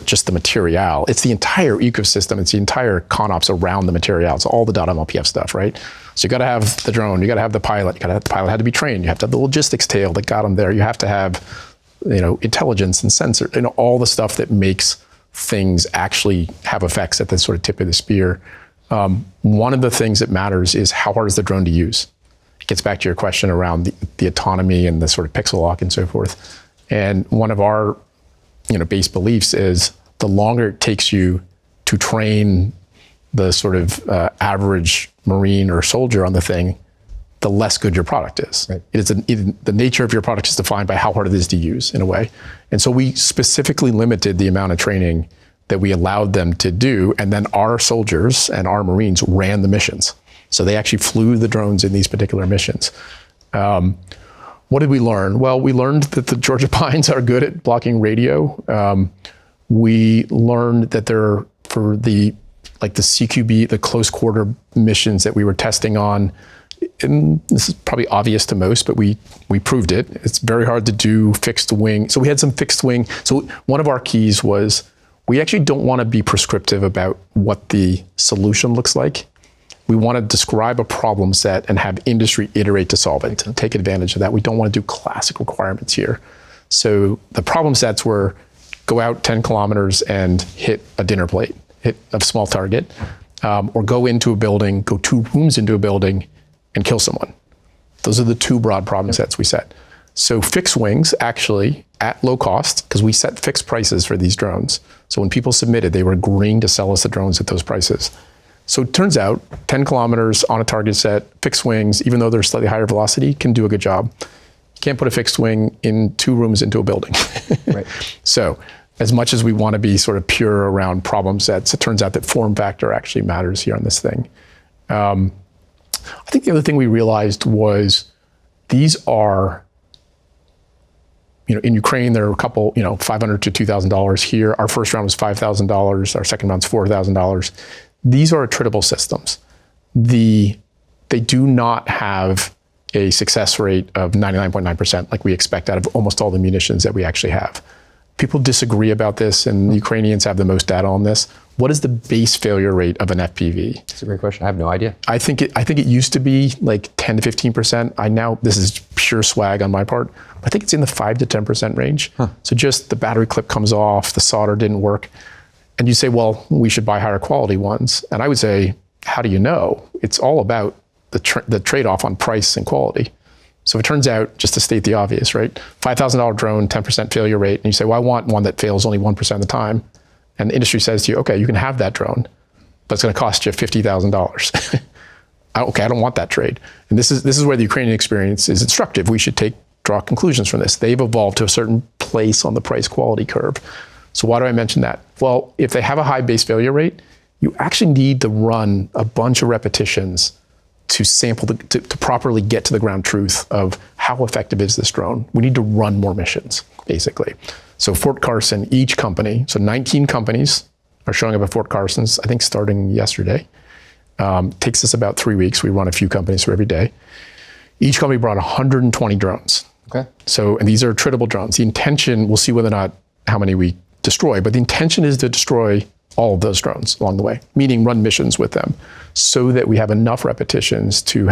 Speaker 8: just the material, it's the entire ecosystem, it's the entire ConOps around the material, it's all the .mlpf stuff, right? So you got to have the drone, you got to have the pilot, the pilot had to be trained, you have to have the logistics tail that got them there, you have to have, intelligence and sensor, all the stuff that makes things actually have effects at the sort of tip of the spear. One of the things that matters is how hard is the drone to use. It gets back to your question around the autonomy and the sort of pixel lock and so forth. And one of our base beliefs is the longer it takes you to train the sort of average Marine or soldier on the thing, the less good your product is. Right. The nature of your product is defined by how hard it is to use, in a way. And so we specifically limited the amount of training that we allowed them to do, and then our soldiers and our Marines ran the missions. So they actually flew the drones in these particular missions. What did we learn? Well, we learned that the Georgia Pines are good at blocking radio. We learned that for the CQB, the close quarter missions that we were testing on, and this is probably obvious to most, but we proved it. It's very hard to do fixed wing. So we had some fixed wing. So one of our keys was, we actually don't want to be prescriptive about what the solution looks like. We want to describe a problem set and have industry iterate to solve it, to take advantage of that. We don't want to do classic requirements here. So the problem sets were, go out 10 kilometers and hit a dinner plate, hit a small target, or go into a building, go 2 rooms into a building and kill someone. Those are the 2 broad problem sets we set. So fixed wings, actually, at low cost, because we set fixed prices for these drones. So when people submitted, they were agreeing to sell us the drones at those prices. So it turns out 10 kilometers on a target set, fixed wings, even though they're slightly higher velocity, can do a good job. You can't put a fixed wing in 2 rooms into a building. Right. So as much as we want to be sort of pure around problem sets, it turns out that form factor actually matters here on this thing. I think the other thing we realized was, these are, in Ukraine, there are a couple, $500 to $2,000 here. Our first round was $5,000. Our second round's $4,000. These are attritable systems. They do not have a success rate of 99.9% like we expect out of almost all the munitions that we actually have. people disagree about this, and the Ukrainians have the most data on this. What is the base failure rate of an FPV?
Speaker 9: That's a great question. I have no idea.
Speaker 8: I think it used to be like 10 to 15%. This is pure swag on my part. I think it's in the 5 to 10% range. So just the battery clip comes off, the solder didn't work. And you say, well, we should buy higher quality ones. And I would say, how do you know? It's all about the trade-off on price and quality. So it turns out, just to state the obvious, right? $5,000 drone, 10% failure rate. And you say, well, I want one that fails only 1% of the time. And the industry says to you, okay, you can have that drone, but it's going to cost you $50,000. Okay, I don't want that trade. And this is where the Ukrainian experience is instructive. We should draw conclusions from this. They've evolved to a certain place on the price quality curve. So why do I mention that? Well, if they have a high base failure rate, you actually need to run a bunch of repetitions to sample, to properly get to the ground truth of how effective is this drone. We need to run more missions, basically. So Fort Carson, each company, so 19 companies are showing up at Fort Carson's, I think starting yesterday. Takes us about 3 weeks. We run a few companies for every day. Each company brought 120 drones.
Speaker 9: Okay.
Speaker 8: So, and these are attritable drones. The intention, we'll see whether or not how many we destroy, but the intention is to destroy all of those drones along the way, meaning run missions with them, so that we have enough repetitions to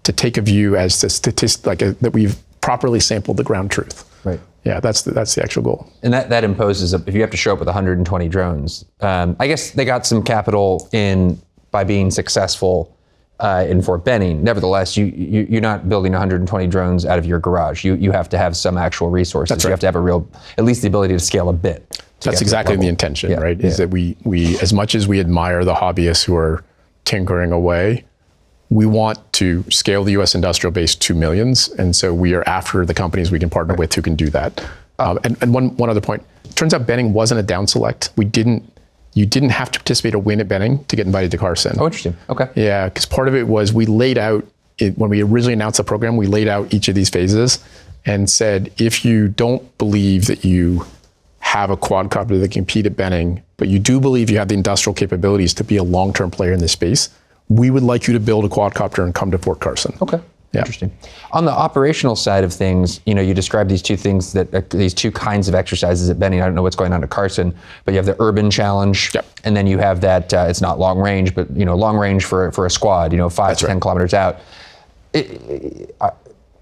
Speaker 8: take a view as to that we've properly sampled the ground truth.
Speaker 9: Right.
Speaker 8: Yeah, that's the actual goal.
Speaker 9: And that imposes, if you have to show up with 120 drones, I guess they got some capital by being successful in Fort Benning. Nevertheless, you're not building 120 drones out of your garage. You have to have some actual resources.
Speaker 8: That's right.
Speaker 9: You have to have at least the ability to scale a bit.
Speaker 8: That's exactly the intention, right? Is that we, as much as we admire the hobbyists who are tinkering away, we want to scale the U.S. industrial base to millions. And so we are after the companies we can partner with who can do that. And one other point, it turns out Benning wasn't a down select. You didn't have to participate or win at Benning to get invited to Carson.
Speaker 9: Oh, interesting. Okay.
Speaker 8: Yeah, because part of it was we laid out, when we originally announced the program, we laid out each of these phases and said, if you don't believe that you have a quadcopter that can compete at Benning, but you do believe you have the industrial capabilities to be a long-term player in this space, we would like you to build a quadcopter and come to Fort Carson.
Speaker 9: Okay.
Speaker 8: Yeah.
Speaker 9: Interesting. On the operational side of things, you described these two things these two kinds of exercises at Benning. I don't know what's going on at Carson, but you have the urban challenge, and then you have that it's not long range, but long range for a squad, 5 to 10 kilometers out.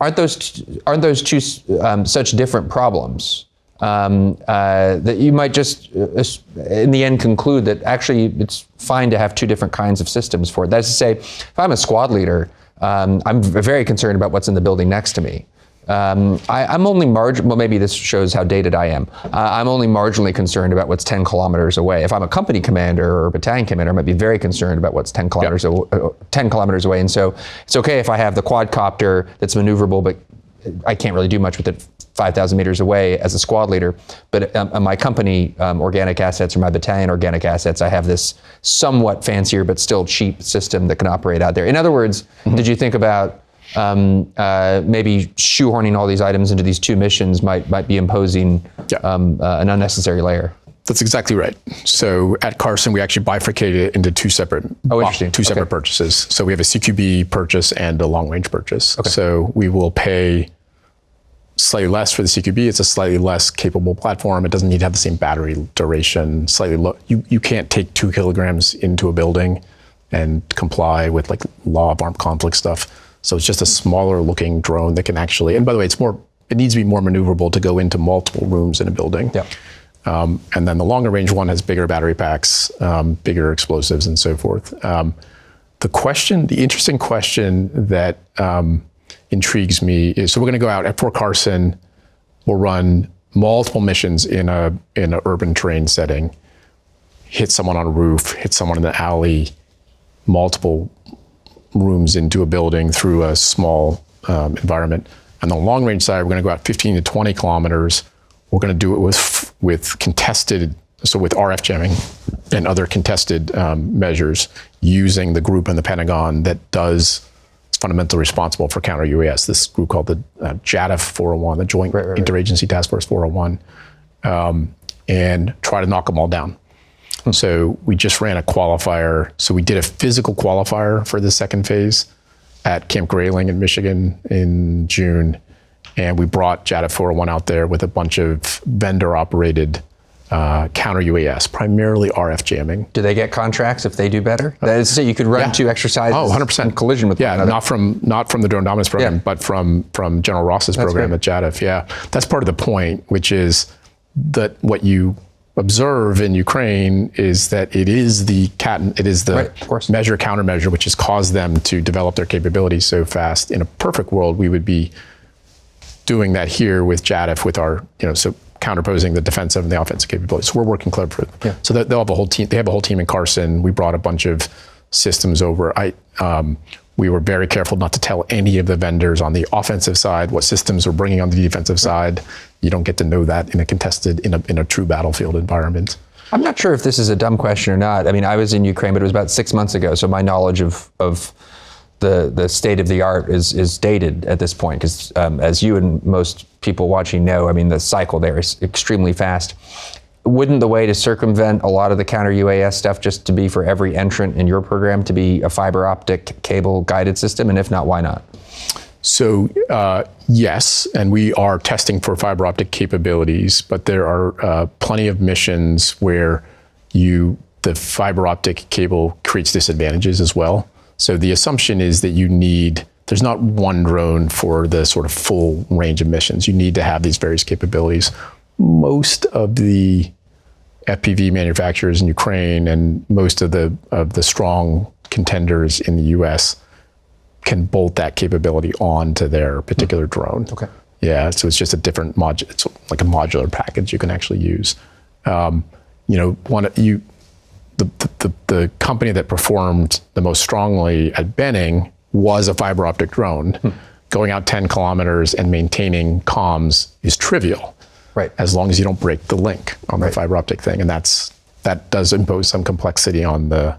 Speaker 9: Aren't those two such different problems that you might just in the end conclude that actually it's fine to have two different kinds of systems for it? That is to say, if I'm a squad leader, I'm very concerned about what's in the building next to me. I'm only well, maybe this shows how dated I am. I'm only marginally concerned about what's 10 kilometers away. If I'm a company commander or a battalion commander, I might be very concerned about what's 10 kilometers, 10 kilometers away. And so it's okay if I have the quadcopter that's maneuverable, but I can't really do much with it 5,000 meters away as a squad leader. But my company organic assets or my battalion organic assets, I have this somewhat fancier but still cheap system that can operate out there. In other words, did you think about maybe shoehorning all these items into these two missions might be imposing an unnecessary layer?
Speaker 8: That's exactly right. So at Carson, we actually bifurcated it into two separate purchases. So we have a CQB purchase and a long-range purchase. Okay. So we will pay slightly less for the CQB. It's a slightly less capable platform. It doesn't need to have the same battery duration. Slightly low. You can't take 2 kilograms into a building and comply with like law of armed conflict stuff. So it's just a smaller looking drone that can actually, and by the way, it needs to be more maneuverable to go into multiple rooms in a building. Yeah. And then the longer range one has bigger battery packs, bigger explosives and so forth. The interesting question that intrigues me is, so we're gonna go out at Fort Carson, we'll run multiple missions in an urban terrain setting, hit someone on a roof, hit someone in the alley, multiple rooms into a building through a small environment. On the long range side, we're gonna go out 15 to 20 kilometers. We're gonna do it with contested, so with RF jamming and other contested measures using the group in the Pentagon that is fundamentally responsible for counter UAS, this group called the JATF 401, the Joint Interagency Task Force 401, and try to knock them all down. So we just ran a qualifier. So we did a physical qualifier for the second phase at Camp Grayling in Michigan in June. And we brought JADF 401 out there with a bunch of vendor-operated counter UAS, primarily RF jamming.
Speaker 9: Do they get contracts if they do better? That is to say, you could run two exercises
Speaker 8: 100%.
Speaker 9: in collision with one another.
Speaker 8: not from the Drone Dominance program, but from General Ross's program
Speaker 9: great.
Speaker 8: at JADF. Yeah, that's part of the point, which is that what you observe in Ukraine is that it is the measure countermeasure which has caused them to develop their capabilities so fast. In a perfect world, we would be doing that here with JADF with our, so counterposing the defensive and the offensive capabilities. So we're working close for them. So they'll have a whole team. They have a whole team in Carson. We brought a bunch of systems over. We were very careful not to tell any of the vendors on the offensive side what systems we're bringing on the defensive side. You don't get to know that in a contested, in a true battlefield environment.
Speaker 9: I'm not sure if this is a dumb question or not. I mean, I was in Ukraine, but it was about 6 months ago, so my knowledge of the state of the art is dated at this point, because as you and most people watching know, I mean, the cycle there is extremely fast. Wouldn't the way to circumvent a lot of the counter UAS stuff just to be for every entrant in your program to be a fiber optic cable guided system? And if not, why not?
Speaker 8: So yes, and we are testing for fiber optic capabilities, but there are plenty of missions where the fiber optic cable creates disadvantages as well. So the assumption is that there's not one drone for the sort of full range of missions. You need to have these various capabilities. Most of the FPV manufacturers in Ukraine and most of the strong contenders in the US can bolt that capability onto their particular drone.
Speaker 9: Okay.
Speaker 8: Yeah, so it's just a different it's like a modular package you can actually use. The company that performed the most strongly at Benning was a fiber optic drone. Going out 10 kilometers and maintaining comms is trivial.
Speaker 9: Right.
Speaker 8: As long as you don't break the link on the fiber optic thing. And that does impose some complexity on the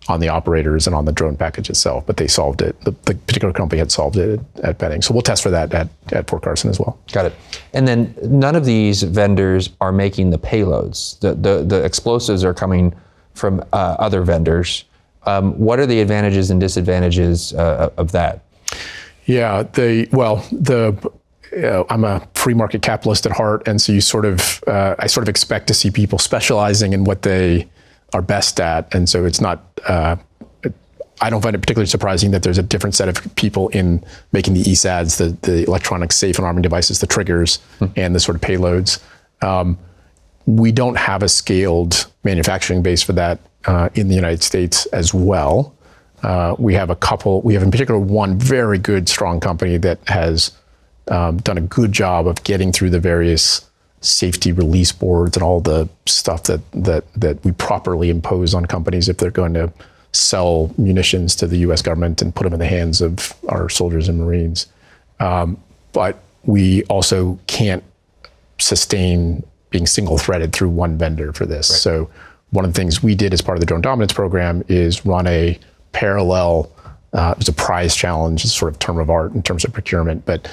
Speaker 8: operators and on the drone package itself, but they solved it. The particular company had solved it at Benning. So we'll test for that at Fort Carson as well.
Speaker 9: Got it. And then none of these vendors are making the payloads. The explosives are coming from other vendors. What are the advantages and disadvantages of that?
Speaker 8: Yeah, I'm a free market capitalist at heart, and so I sort of expect to see people specializing in what they are best at, and so it's not. I don't find it particularly surprising that there's a different set of people in making the ESADs, the electronic safe and arming devices, the triggers, and the sort of payloads. We don't have a scaled manufacturing base for that in the United States as well. We have in particular one very good, strong company that has done a good job of getting through the various safety release boards and all the stuff that we properly impose on companies if they're going to sell munitions to the U.S. government and put them in the hands of our soldiers and Marines. But we also can't sustain being single-threaded through one vendor for this. Right. So one of the things we did as part of the Drone Dominance program is run a parallel, it was a prize challenge, it's sort of term of art in terms of procurement, but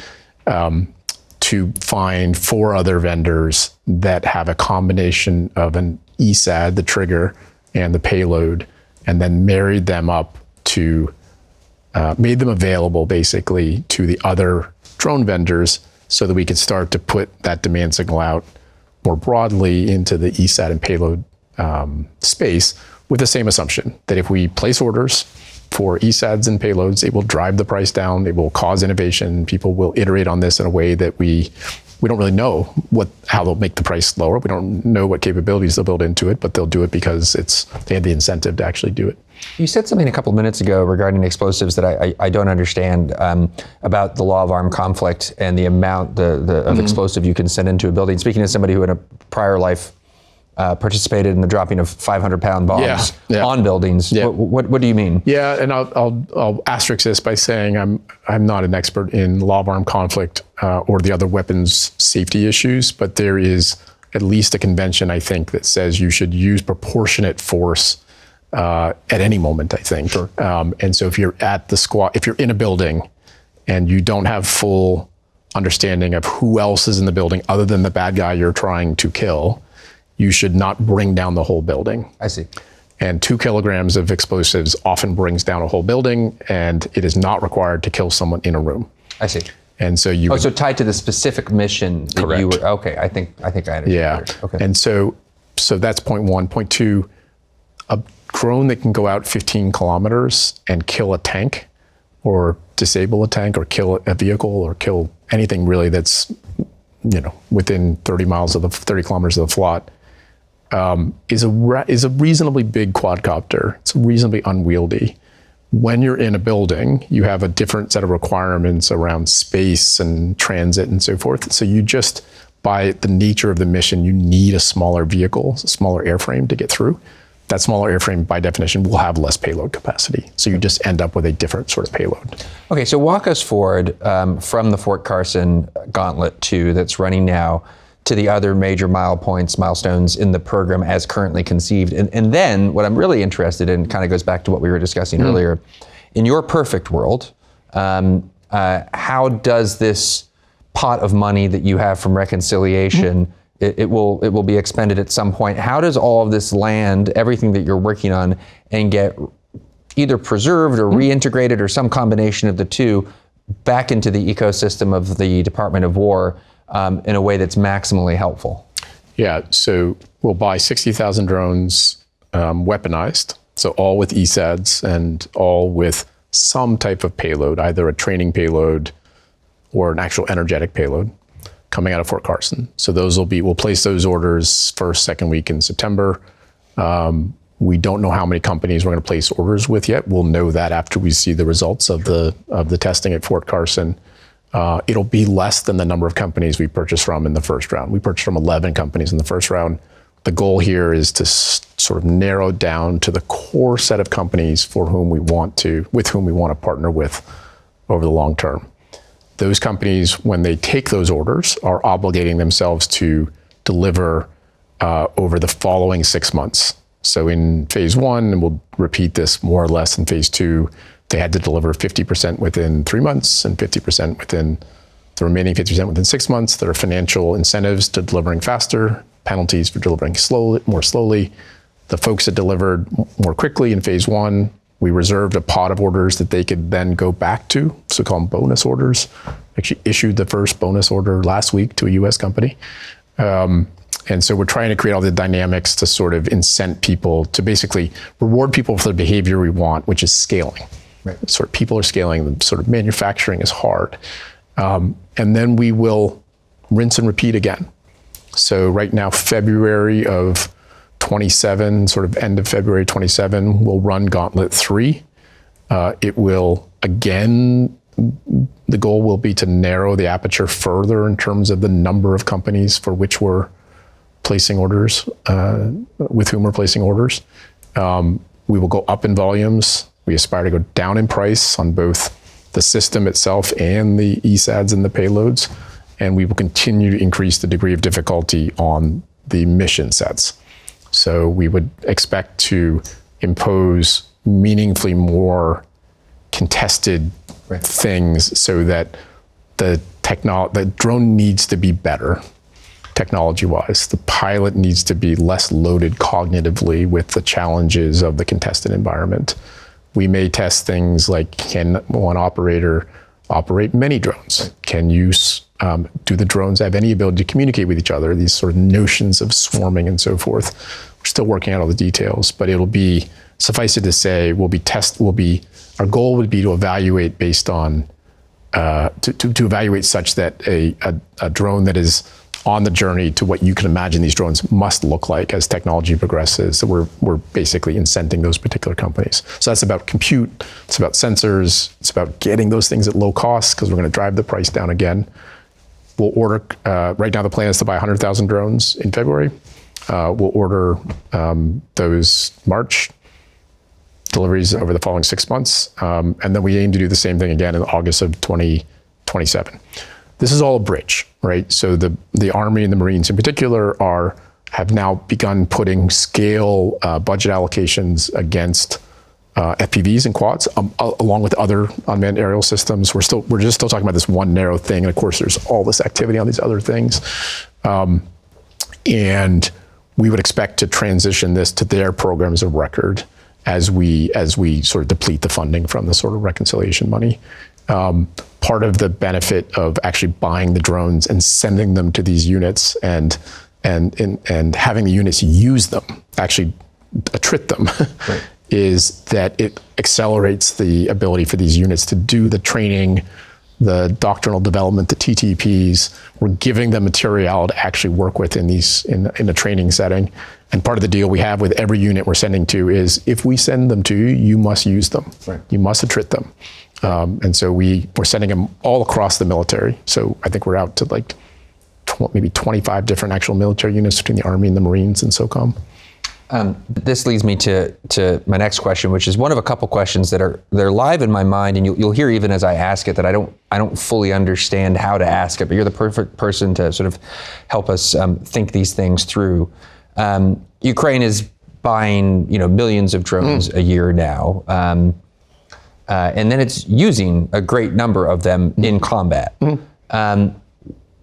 Speaker 8: to find 4 other vendors that have a combination of an ESAD, the trigger, and the payload, and then married them up to, made them available basically to the other drone vendors so that we could start to put that demand signal out more broadly into the ESAD and payload space with the same assumption that if we place orders for ESADs and payloads, it will drive the price down, it will cause innovation, people will iterate on this in a way that we don't really know how they'll make the price lower. We don't know what capabilities they'll build into it, but they'll do it because they have the incentive to actually do it.
Speaker 9: You said something a couple of minutes ago regarding explosives that I don't understand about the law of armed conflict and the amount of explosive you can send into a building. Speaking as somebody who in a prior life participated in the dropping of 500-pound bombs on buildings. Yeah. What do you mean?
Speaker 8: Yeah, and I'll asterisk this by saying I'm not an expert in law of armed conflict or the other weapons safety issues, but there is at least a convention, I think, that says you should use proportionate force at any moment, I think. Sure. And so if you're at if you're in a building and you don't have full understanding of who else is in the building other than the bad guy you're trying to kill, you should not bring down the whole building.
Speaker 9: I see.
Speaker 8: And 2 kilograms of explosives often brings down a whole building, and it is not required to kill someone in a room.
Speaker 9: I see.
Speaker 8: And so you
Speaker 9: so tied to the specific mission that you were, okay, I think I understand.
Speaker 8: Yeah.
Speaker 9: Okay.
Speaker 8: And so that's point one. Point two, a drone that can go out 15 kilometers and kill a tank or disable a tank or kill a vehicle or kill anything really that's, within 30 kilometers of the FLOT, is a reasonably big quadcopter. It's reasonably unwieldy. When you're in a building, you have a different set of requirements around space and transit and so forth. So you just, by the nature of the mission, you need a smaller vehicle, a smaller airframe to get through. That smaller airframe, by definition, will have less payload capacity. So you just end up with a different sort of payload.
Speaker 9: Okay, so walk us forward from the Fort Carson Gauntlet 2 that's running now to the other major milestones in the program as currently conceived. And then what I'm really interested in kind of goes back to what we were discussing earlier. In your perfect world, how does this pot of money that you have from reconciliation, it will be expended at some point. How does all of this land, everything that you're working on, and get either preserved or reintegrated or some combination of the two back into the ecosystem of the Department of War in a way that's maximally helpful?
Speaker 8: Yeah, so we'll buy 60,000 drones weaponized, so all with ESADs and all with some type of payload, either a training payload or an actual energetic payload coming out of Fort Carson. So we'll place those orders first, second week in September. We don't know how many companies we're going to place orders with yet. We'll know that after we see the results of the testing at Fort Carson. It'll be less than the number of companies we purchased from in the first round. We purchased from 11 companies in the first round. The goal here is to sort of narrow down to the core set of companies with whom we want to partner with over the long term. Those companies, when they take those orders, are obligating themselves to deliver over the following 6 months. So in phase one, and we'll repeat this more or less in phase two, they had to deliver 50% within 3 months and 50% within the remaining 50% within 6 months. There are financial incentives to delivering faster, penalties for delivering more slowly. The folks that delivered more quickly in phase one, we reserved a pot of orders that they could then go back to, so-called bonus orders. Actually issued the first bonus order last week to a US company. And so we're trying to create all the dynamics to sort of incent people to basically reward people for the behavior we want, which is scaling. Right. Sort of people are scaling, sort of manufacturing is hard. And then we will rinse and repeat again. So right now, February of 27, sort of end of February 27, we'll run Gauntlet 3. It will, again, the goal will be to narrow the aperture further in terms of the number of companies for which we're placing orders, with whom we're placing orders. We will go up in volumes. We aspire to go down in price on both the system itself and the ESADs and the payloads. And we will continue to increase the degree of difficulty on the mission sets. So we would expect to impose meaningfully more contested things so that the drone needs to be better technology-wise. The pilot needs to be less loaded cognitively with the challenges of the contested environment. We may test things like, can one operator operate many drones? Can you, do the drones have any ability to communicate with each other? These sort of notions of swarming and so forth. We're still working out all the details, but it'll be, suffice it to say, our goal would be to evaluate based on, to evaluate such that a drone that is on the journey to what you can imagine these drones must look like as technology progresses. So we're basically incenting those particular companies. So that's about compute, it's about sensors, it's about getting those things at low cost because we're going to drive the price down again. We'll order, right now the plan is to buy 100,000 drones in February. We'll order those March, deliveries over the following 6 months. And then we aim to do the same thing again in August of 2027. This is all a bridge, right? So the Army and the Marines in particular have now begun putting scale budget allocations against FPVs and quads, along with other unmanned aerial systems. We're just still talking about this one narrow thing, and of course there's all this activity on these other things. And we would expect to transition this to their programs of record as we sort of deplete the funding from the sort of reconciliation money. Part of the benefit of actually buying the drones and sending them to these units and having the units use them, actually attrit them, right, is that it accelerates the ability for these units to do the training, the doctrinal development, the TTPs. We're giving them material to actually work with in a training setting. And part of the deal we have with every unit we're sending to is, if we send them to you, you must use them. Right. You must attrit them. And so we're sending them all across the military. So I think we're out to like maybe 25 different actual military units between the Army and the Marines and SOCOM.
Speaker 9: This leads me to my next question, which is one of a couple questions they're live in my mind, and you'll hear even as I ask it that I don't fully understand how to ask it, but you're the perfect person to sort of help us think these things through. Ukraine is buying millions of drones a year now, and then it's using a great number of them in combat.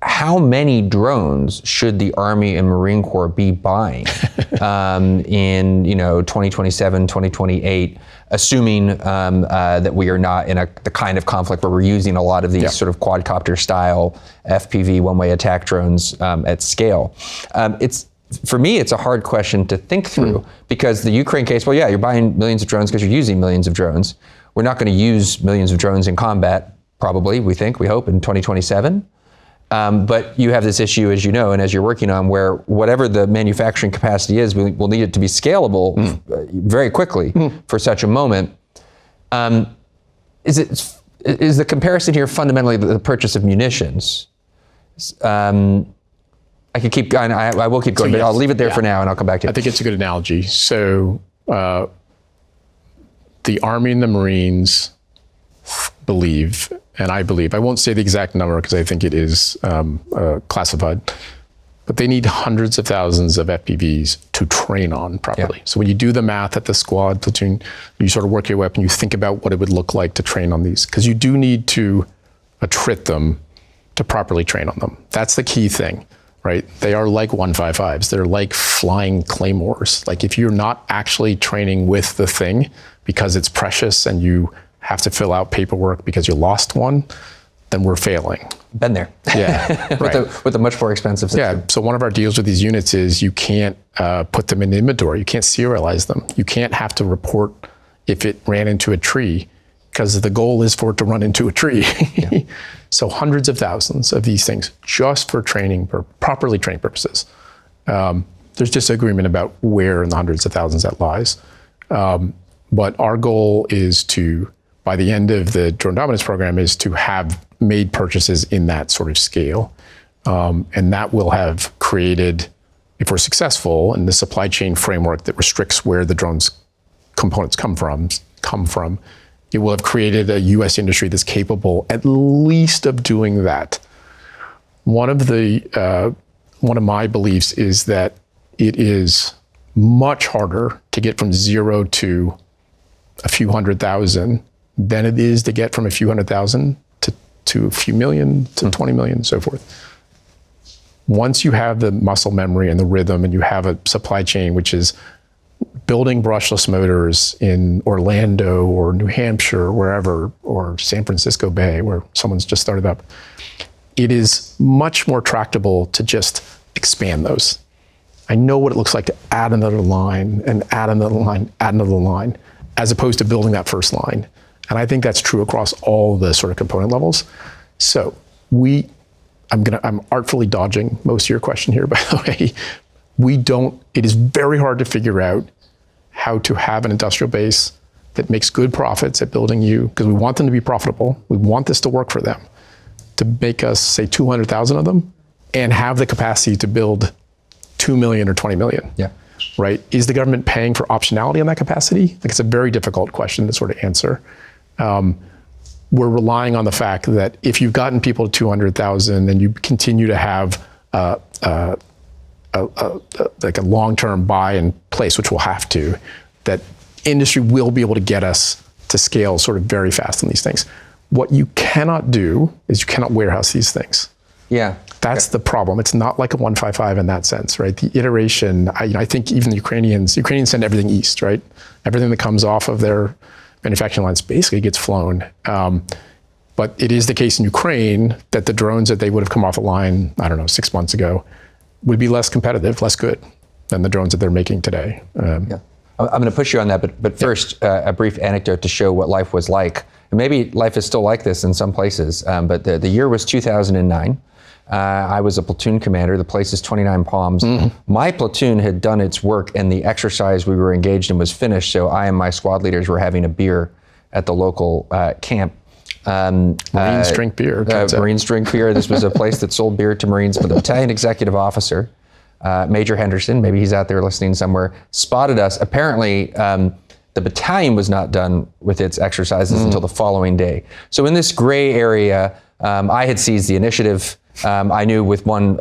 Speaker 9: How many drones should the Army and Marine Corps be buying in 2027, 2028, assuming that we are not in the kind of conflict where we're using a lot of these sort of quadcopter style FPV one-way attack drones at scale? For me, it's a hard question to think through because the Ukraine case, well, yeah, you're buying millions of drones because you're using millions of drones. We're not going to use millions of drones in combat, probably, we hope, in 2027. But you have this issue, as you know, and as you're working on, where whatever the manufacturing capacity is, we'll need it to be scalable very quickly for such a moment. Is the comparison here fundamentally the purchase of munitions? I could keep going. I will keep going, but I'll leave it there for now, and I'll come back to it.
Speaker 8: I think it's a good analogy. So the Army and the Marines believe, and I believe, I won't say the exact number because I think it is classified, but they need hundreds of thousands of FPVs to train on properly. Yeah. So when you do the math at the squad, platoon, you sort of work your way up and you think about what it would look like to train on these, because you do need to attrit them to properly train on them. That's the key thing, right? They are like 155s. They're like flying claymores. Like if you're not actually training with the thing because it's precious and you have to fill out paperwork because you lost one, then we're failing.
Speaker 9: Been there.
Speaker 8: Yeah, right.
Speaker 9: with a much more expensive system.
Speaker 8: Yeah, so one of our deals with these units is you can't put them in inventory. You can't serialize them. You can't have to report if it ran into a tree, because the goal is for it to run into a tree. Yeah. So hundreds of thousands of these things just for training, for properly trained purposes. There's disagreement about where in the hundreds of thousands that lies. But our goal is to, by the end of the drone dominance program, is to have made purchases in that sort of scale. And that will have created, if we're successful in the supply chain framework that restricts where the drones components come from, it will have created a US industry that's capable at least of doing that. One of my beliefs is that it is much harder to get from 0 to a few 100,000 than it is to get from a few 100,000 to a few million to 20 million and so forth. Once you have the muscle memory and the rhythm and you have a supply chain which is building brushless motors in Orlando or New Hampshire or wherever, or San Francisco Bay where someone's just started up, it is much more tractable to just expand those. I know what it looks like to add another line and add another line, add another line, as opposed to building that first line. And I think that's true across all the sort of component levels. So I'm artfully dodging most of your question here, by the way. It is very hard to figure out how to have an industrial base that makes good profits at building you, because we want them to be profitable. We want this to work for them, to make us say 200,000 of them and have the capacity to build 2 million or 20 million.
Speaker 9: Yeah.
Speaker 8: Right? Is the government paying for optionality on that capacity? Like, it's a very difficult question to sort of answer. We're relying on the fact that if you've gotten people to 200,000 and you continue to have like a long-term buy in place, which we'll have to, that industry will be able to get us to scale sort of very fast on these things. What you cannot do is you cannot warehouse these things.
Speaker 9: Yeah.
Speaker 8: That's the problem. It's not like a 155 in that sense, right? The iteration, I think even the Ukrainians send everything east, right? Everything that comes off of their manufacturing lines basically gets flown. But But it is the case in Ukraine that the drones that they would have come off the line, I don't know, 6 months ago, would be less competitive, less good than the drones that they're making today.
Speaker 9: Yeah. I'm going to push you on that, but first, a brief anecdote to show what life was like. And maybe life is still like this in some places, but the year was 2009. I was a platoon commander. The place is 29 Palms. My platoon had done its work, and the exercise we were engaged in was finished, so I and my squad leaders were having a beer at the local camp.
Speaker 8: Marines drink beer.
Speaker 9: Marines drink beer. This was a place that sold beer to Marines, but the battalion executive officer, Major Henderson, maybe he's out there listening somewhere, spotted us. Apparently, the battalion was not done with its exercises until the following day. So in this gray area, I had seized the initiative. I knew with one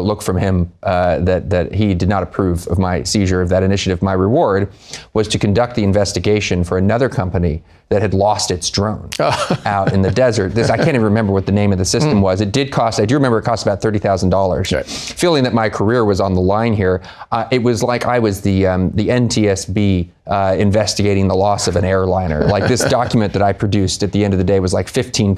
Speaker 9: look from him that he did not approve of my seizure of that initiative. My reward was to conduct the investigation for another company that had lost its drone out in the desert. I can't even remember what the name of the system was. It did cost, I do remember it cost about $30,000.
Speaker 8: Right.
Speaker 9: Feeling that my career was on the line here, it was like I was the NTSB investigating the loss of an airliner. Like this document that I produced at the end of the day was like 50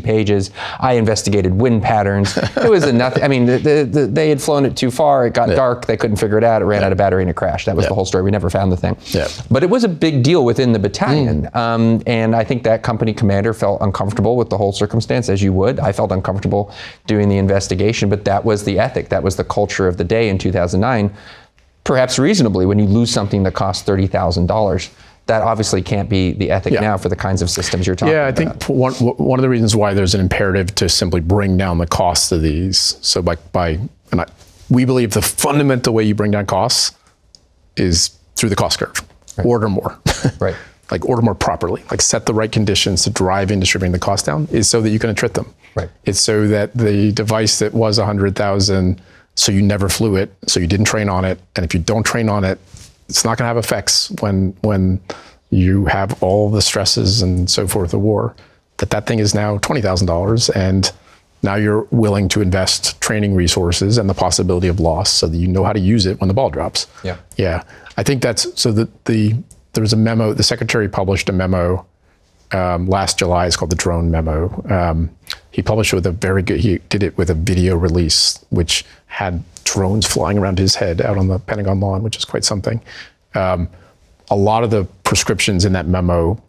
Speaker 9: pages. I investigated wind patterns. It was nothing. I mean, they had flown it too far. It got dark. They couldn't figure it out. It ran out of battery and it crashed. That was the whole story. We never found the thing. But it was a big deal within the battalion. And I think that company commander felt uncomfortable with the whole circumstance, as you would. I felt uncomfortable doing the investigation, but that was the ethic. That was the culture of the day in 2009. Perhaps reasonably, when you lose something that costs $30,000, that obviously can't be the ethic now for the kinds of systems you're talking about.
Speaker 8: Yeah, I think one of the reasons why there's an imperative to simply bring down the costs of these. So we believe the fundamental way you bring down costs is through the cost curve. Right. Order more.
Speaker 9: Right.
Speaker 8: Like order more properly, like set the right conditions to drive industry, bring the cost down, is so that you can attrit them.
Speaker 9: Right.
Speaker 8: It's so that the device that was 100,000, so you never flew it, so you didn't train on it, and if you don't train on it, it's not going to have effects when you have all the stresses and so forth of war. That thing is now $20,000, and now you're willing to invest training resources and the possibility of loss so that you know how to use it when the ball drops. Yeah. I think that's so that there was a memo. The secretary published a memo last July. It's called the drone memo. He published it with he did it with a video release, which had drones flying around his head out on the Pentagon lawn, which is quite something. A lot of the prescriptions in that memo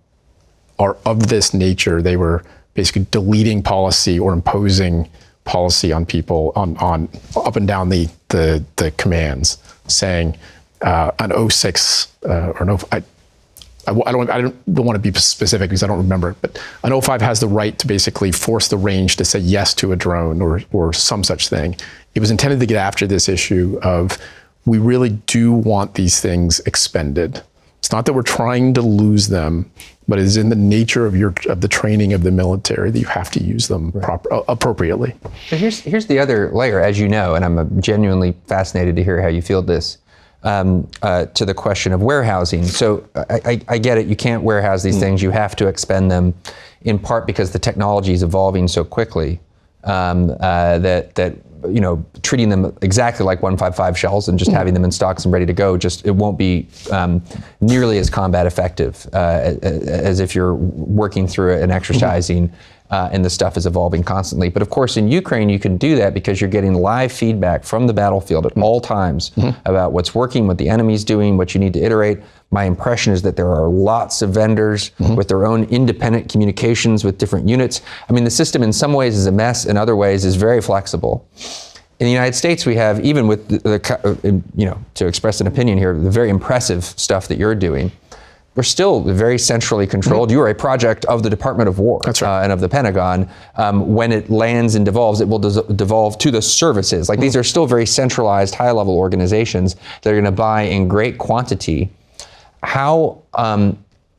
Speaker 8: are of this nature. They were basically deleting policy or imposing policy on people on up and down the commands, saying an 06 or an 05. I don't want to be specific because I don't remember it, but an 05 has the right to basically force the range to say yes to a drone or some such thing. It was intended to get after this issue of we really do want these things expended. It's not that we're trying to lose them, but it is in the nature of the training of the military that you have to use them appropriately.
Speaker 9: So here's the other layer, as you know, and I'm genuinely fascinated to hear how you feel this. To the question of warehousing. So I get it, you can't warehouse these things, you have to expend them, in part because the technology is evolving so quickly that treating them exactly like 155 shells and just having them in stocks and ready to go, it won't be nearly as combat effective as if you're working through it and exercising and the stuff is evolving constantly. But of course, in Ukraine, you can do that because you're getting live feedback from the battlefield at all times about what's working, what the enemy's doing, what you need to iterate. My impression is that there are lots of vendors with their own independent communications with different units. I mean, the system in some ways is a mess, in other ways is very flexible. In the United States, we have, even with to express an opinion here, the very impressive stuff that you're doing, we're still very centrally controlled. You are a project of the Department of War.
Speaker 8: That's right.
Speaker 9: And of the Pentagon. When it lands and devolves, it will devolve to the services. Like these are still very centralized, high-level organizations that are going to buy in great quantity. How,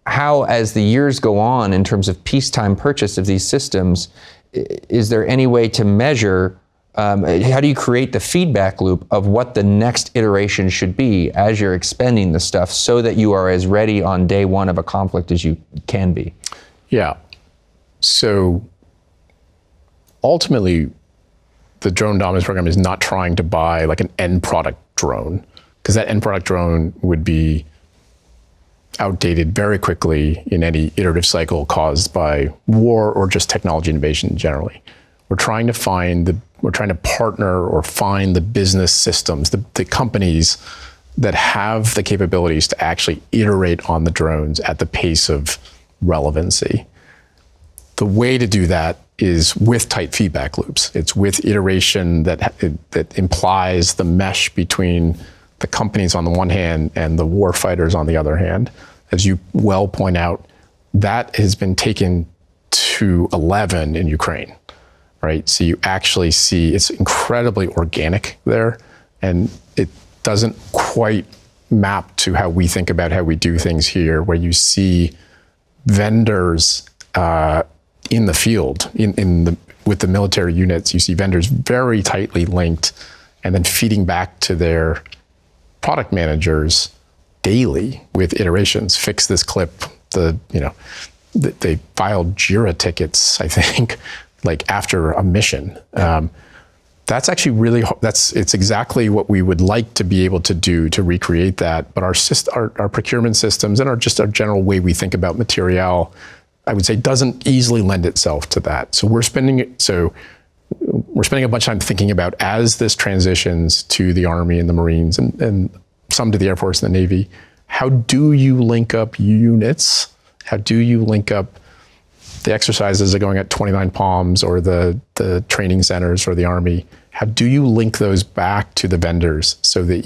Speaker 9: as the years go on in terms of peacetime purchase of these systems, is there any way to measure how do you create the feedback loop of what the next iteration should be as you're expending the stuff so that you are as ready on day one of a conflict as you can be?
Speaker 8: Yeah. So ultimately, the drone dominance program is not trying to buy like an end product drone, because that end product drone would be outdated very quickly in any iterative cycle caused by war or just technology innovation generally. We're trying to partner or find the business systems, the companies that have the capabilities to actually iterate on the drones at the pace of relevancy. The way to do that is with tight feedback loops. It's with iteration that implies the mesh between the companies on the one hand and the war fighters on the other hand. As you well point out, that has been taken to 11 in Ukraine. Right, so you actually see it's incredibly organic there, and it doesn't quite map to how we think about how we do things here, where you see vendors in the field, with the military units. You see vendors very tightly linked, and then feeding back to their product managers daily with iterations. Fix this clip. They filed JIRA tickets, I think, like after a mission. That's actually it's exactly what we would like to be able to do to recreate that. But our procurement systems and our general way we think about material, I would say, doesn't easily lend itself to that. So we're spending a bunch of time thinking about, as this transitions to the Army and the Marines and some to the Air Force and the Navy, how do you link up units? How do you link up the exercises are going at 29 Palms or the training centers for the Army? How do you link those back to the vendors so that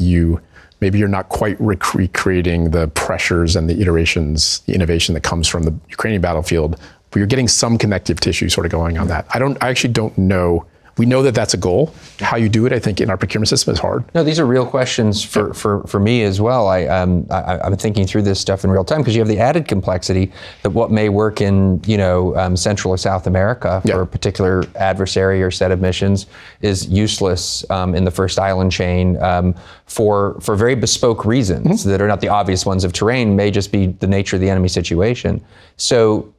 Speaker 8: maybe you're not quite recreating the pressures and the iterations, the innovation that comes from the Ukrainian battlefield, but you're getting some connective tissue sort of going on that? I actually don't know. We know that that's a goal. How you do it, I think, in our procurement system is hard.
Speaker 9: No, these are real questions for me as well. I'm thinking through this stuff in real time, because you have the added complexity that what may work in Central or South America for a particular adversary or set of missions is useless in the first island chain for very bespoke reasons that are not the obvious ones of terrain, may just be the nature of the enemy situation. So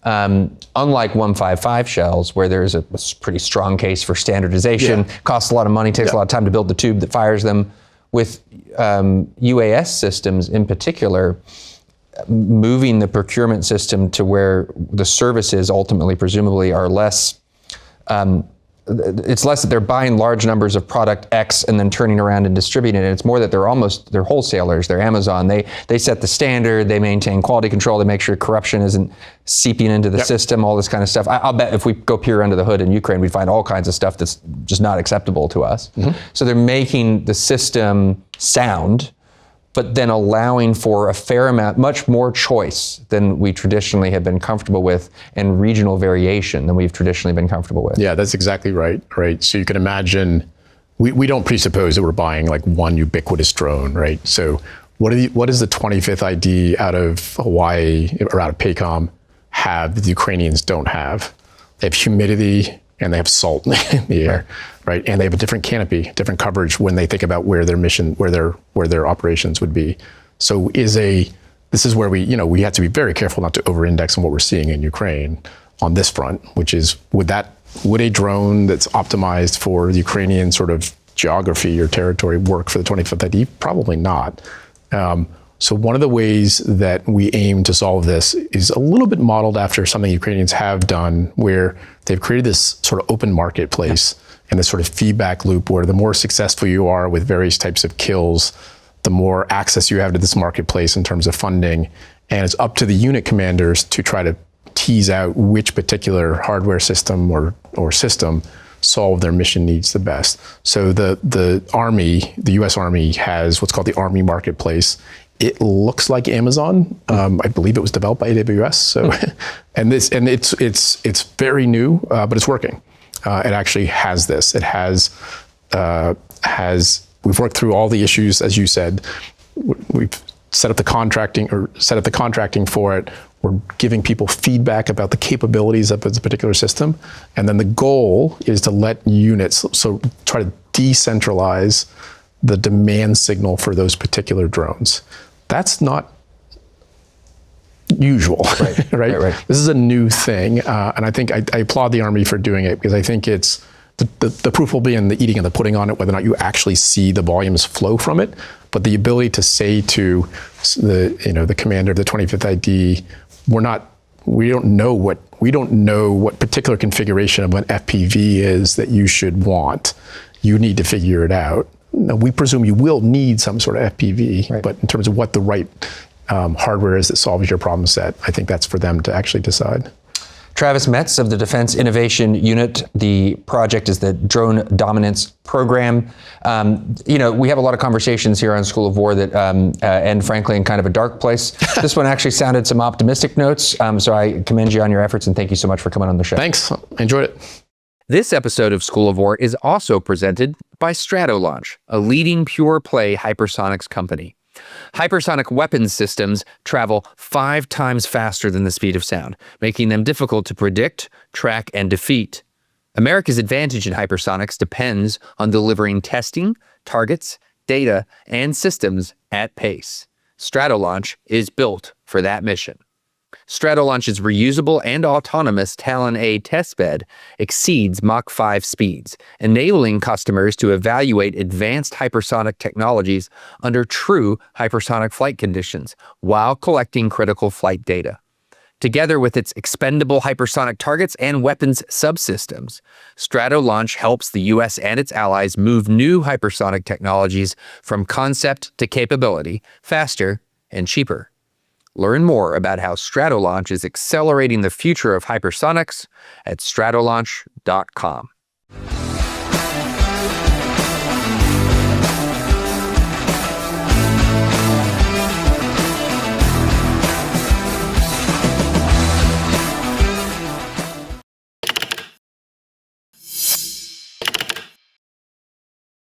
Speaker 9: unlike 155 shells, where there's a pretty strong case for standardization, costs a lot of money, takes a lot of time to build the tube that fires them, with UAS systems in particular, moving the procurement system to where the services ultimately, presumably, are less, it's less that they're buying large numbers of product X and then turning around and distributing it. It's more that they're wholesalers, they're Amazon. They set the standard, they maintain quality control, they make sure corruption isn't seeping into the system, all this kind of stuff. I'll bet if we go peer under the hood in Ukraine, we'd find all kinds of stuff that's just not acceptable to us. So they're making the system sound, but then allowing for a fair amount, much more choice than we traditionally have been comfortable with, and regional variation than we've traditionally been comfortable with.
Speaker 8: Yeah, that's exactly right. So you can imagine, we don't presuppose that we're buying like one ubiquitous drone, right? So what is the 25th ID out of Hawaii or out of PACOM have that the Ukrainians don't have? They have humidity and they have salt in the air, right? And they have a different canopy, different coverage when they think about where their mission, where their operations would be. So this is where we have to be very careful not to over-index on what we're seeing in Ukraine on this front, which is, would a drone that's optimized for the Ukrainian sort of geography or territory work for the 25th ID? Probably not. So one of the ways that we aim to solve this is a little bit modeled after something Ukrainians have done, where they've created this sort of open marketplace and this sort of feedback loop where the more successful you are with various types of kills, the more access you have to this marketplace in terms of funding. And it's up to the unit commanders to try to tease out which particular hardware system or system solve their mission needs the best. So the Army, the US Army, has what's called the Army Marketplace. It looks like Amazon. I believe it was developed by AWS. So, and it's very new, but it's working. It actually has this. It has we've worked through all the issues, as you said. We've set up the contracting for it. We're giving people feedback about the capabilities of this particular system, and then the goal is to let units try to decentralize the demand signal for those particular drones. That's not usual, right? This is a new thing, and I think I applaud the Army for doing it, because I think it's the proof will be in the eating and the pudding on it, whether or not you actually see the volumes flow from it. But the ability to say to the commander of the 25th ID, we don't know what particular configuration of an FPV is that you should want. You need to figure it out. Now, we presume you will need some sort of FPV, right. But in terms of what the right hardware is that solves your problem set, I think that's for them to actually decide.
Speaker 9: Travis Metz of the Defense Innovation Unit. The project is the Drone Dominance Program. We have a lot of conversations here on School of War that end, frankly, in kind of a dark place. This one actually sounded some optimistic notes, so I commend you on your efforts, and thank you so much for coming on the show.
Speaker 8: Thanks. I enjoyed it.
Speaker 1: This episode of School of War is also presented by Stratolaunch, a leading pure-play hypersonics company. Hypersonic weapons systems travel 5 times faster than the speed of sound, making them difficult to predict, track, and defeat. America's advantage in hypersonics depends on delivering testing, targets, data, and systems at pace. Stratolaunch is built for that mission. Stratolaunch's reusable and autonomous Talon A testbed exceeds Mach 5 speeds, enabling customers to evaluate advanced hypersonic technologies under true hypersonic flight conditions while collecting critical flight data. Together with its expendable hypersonic targets and weapons subsystems, Stratolaunch helps the U.S. and its allies move new hypersonic technologies from concept to capability faster and cheaper. Learn more about how Stratolaunch is accelerating the future of hypersonics at stratolaunch.com.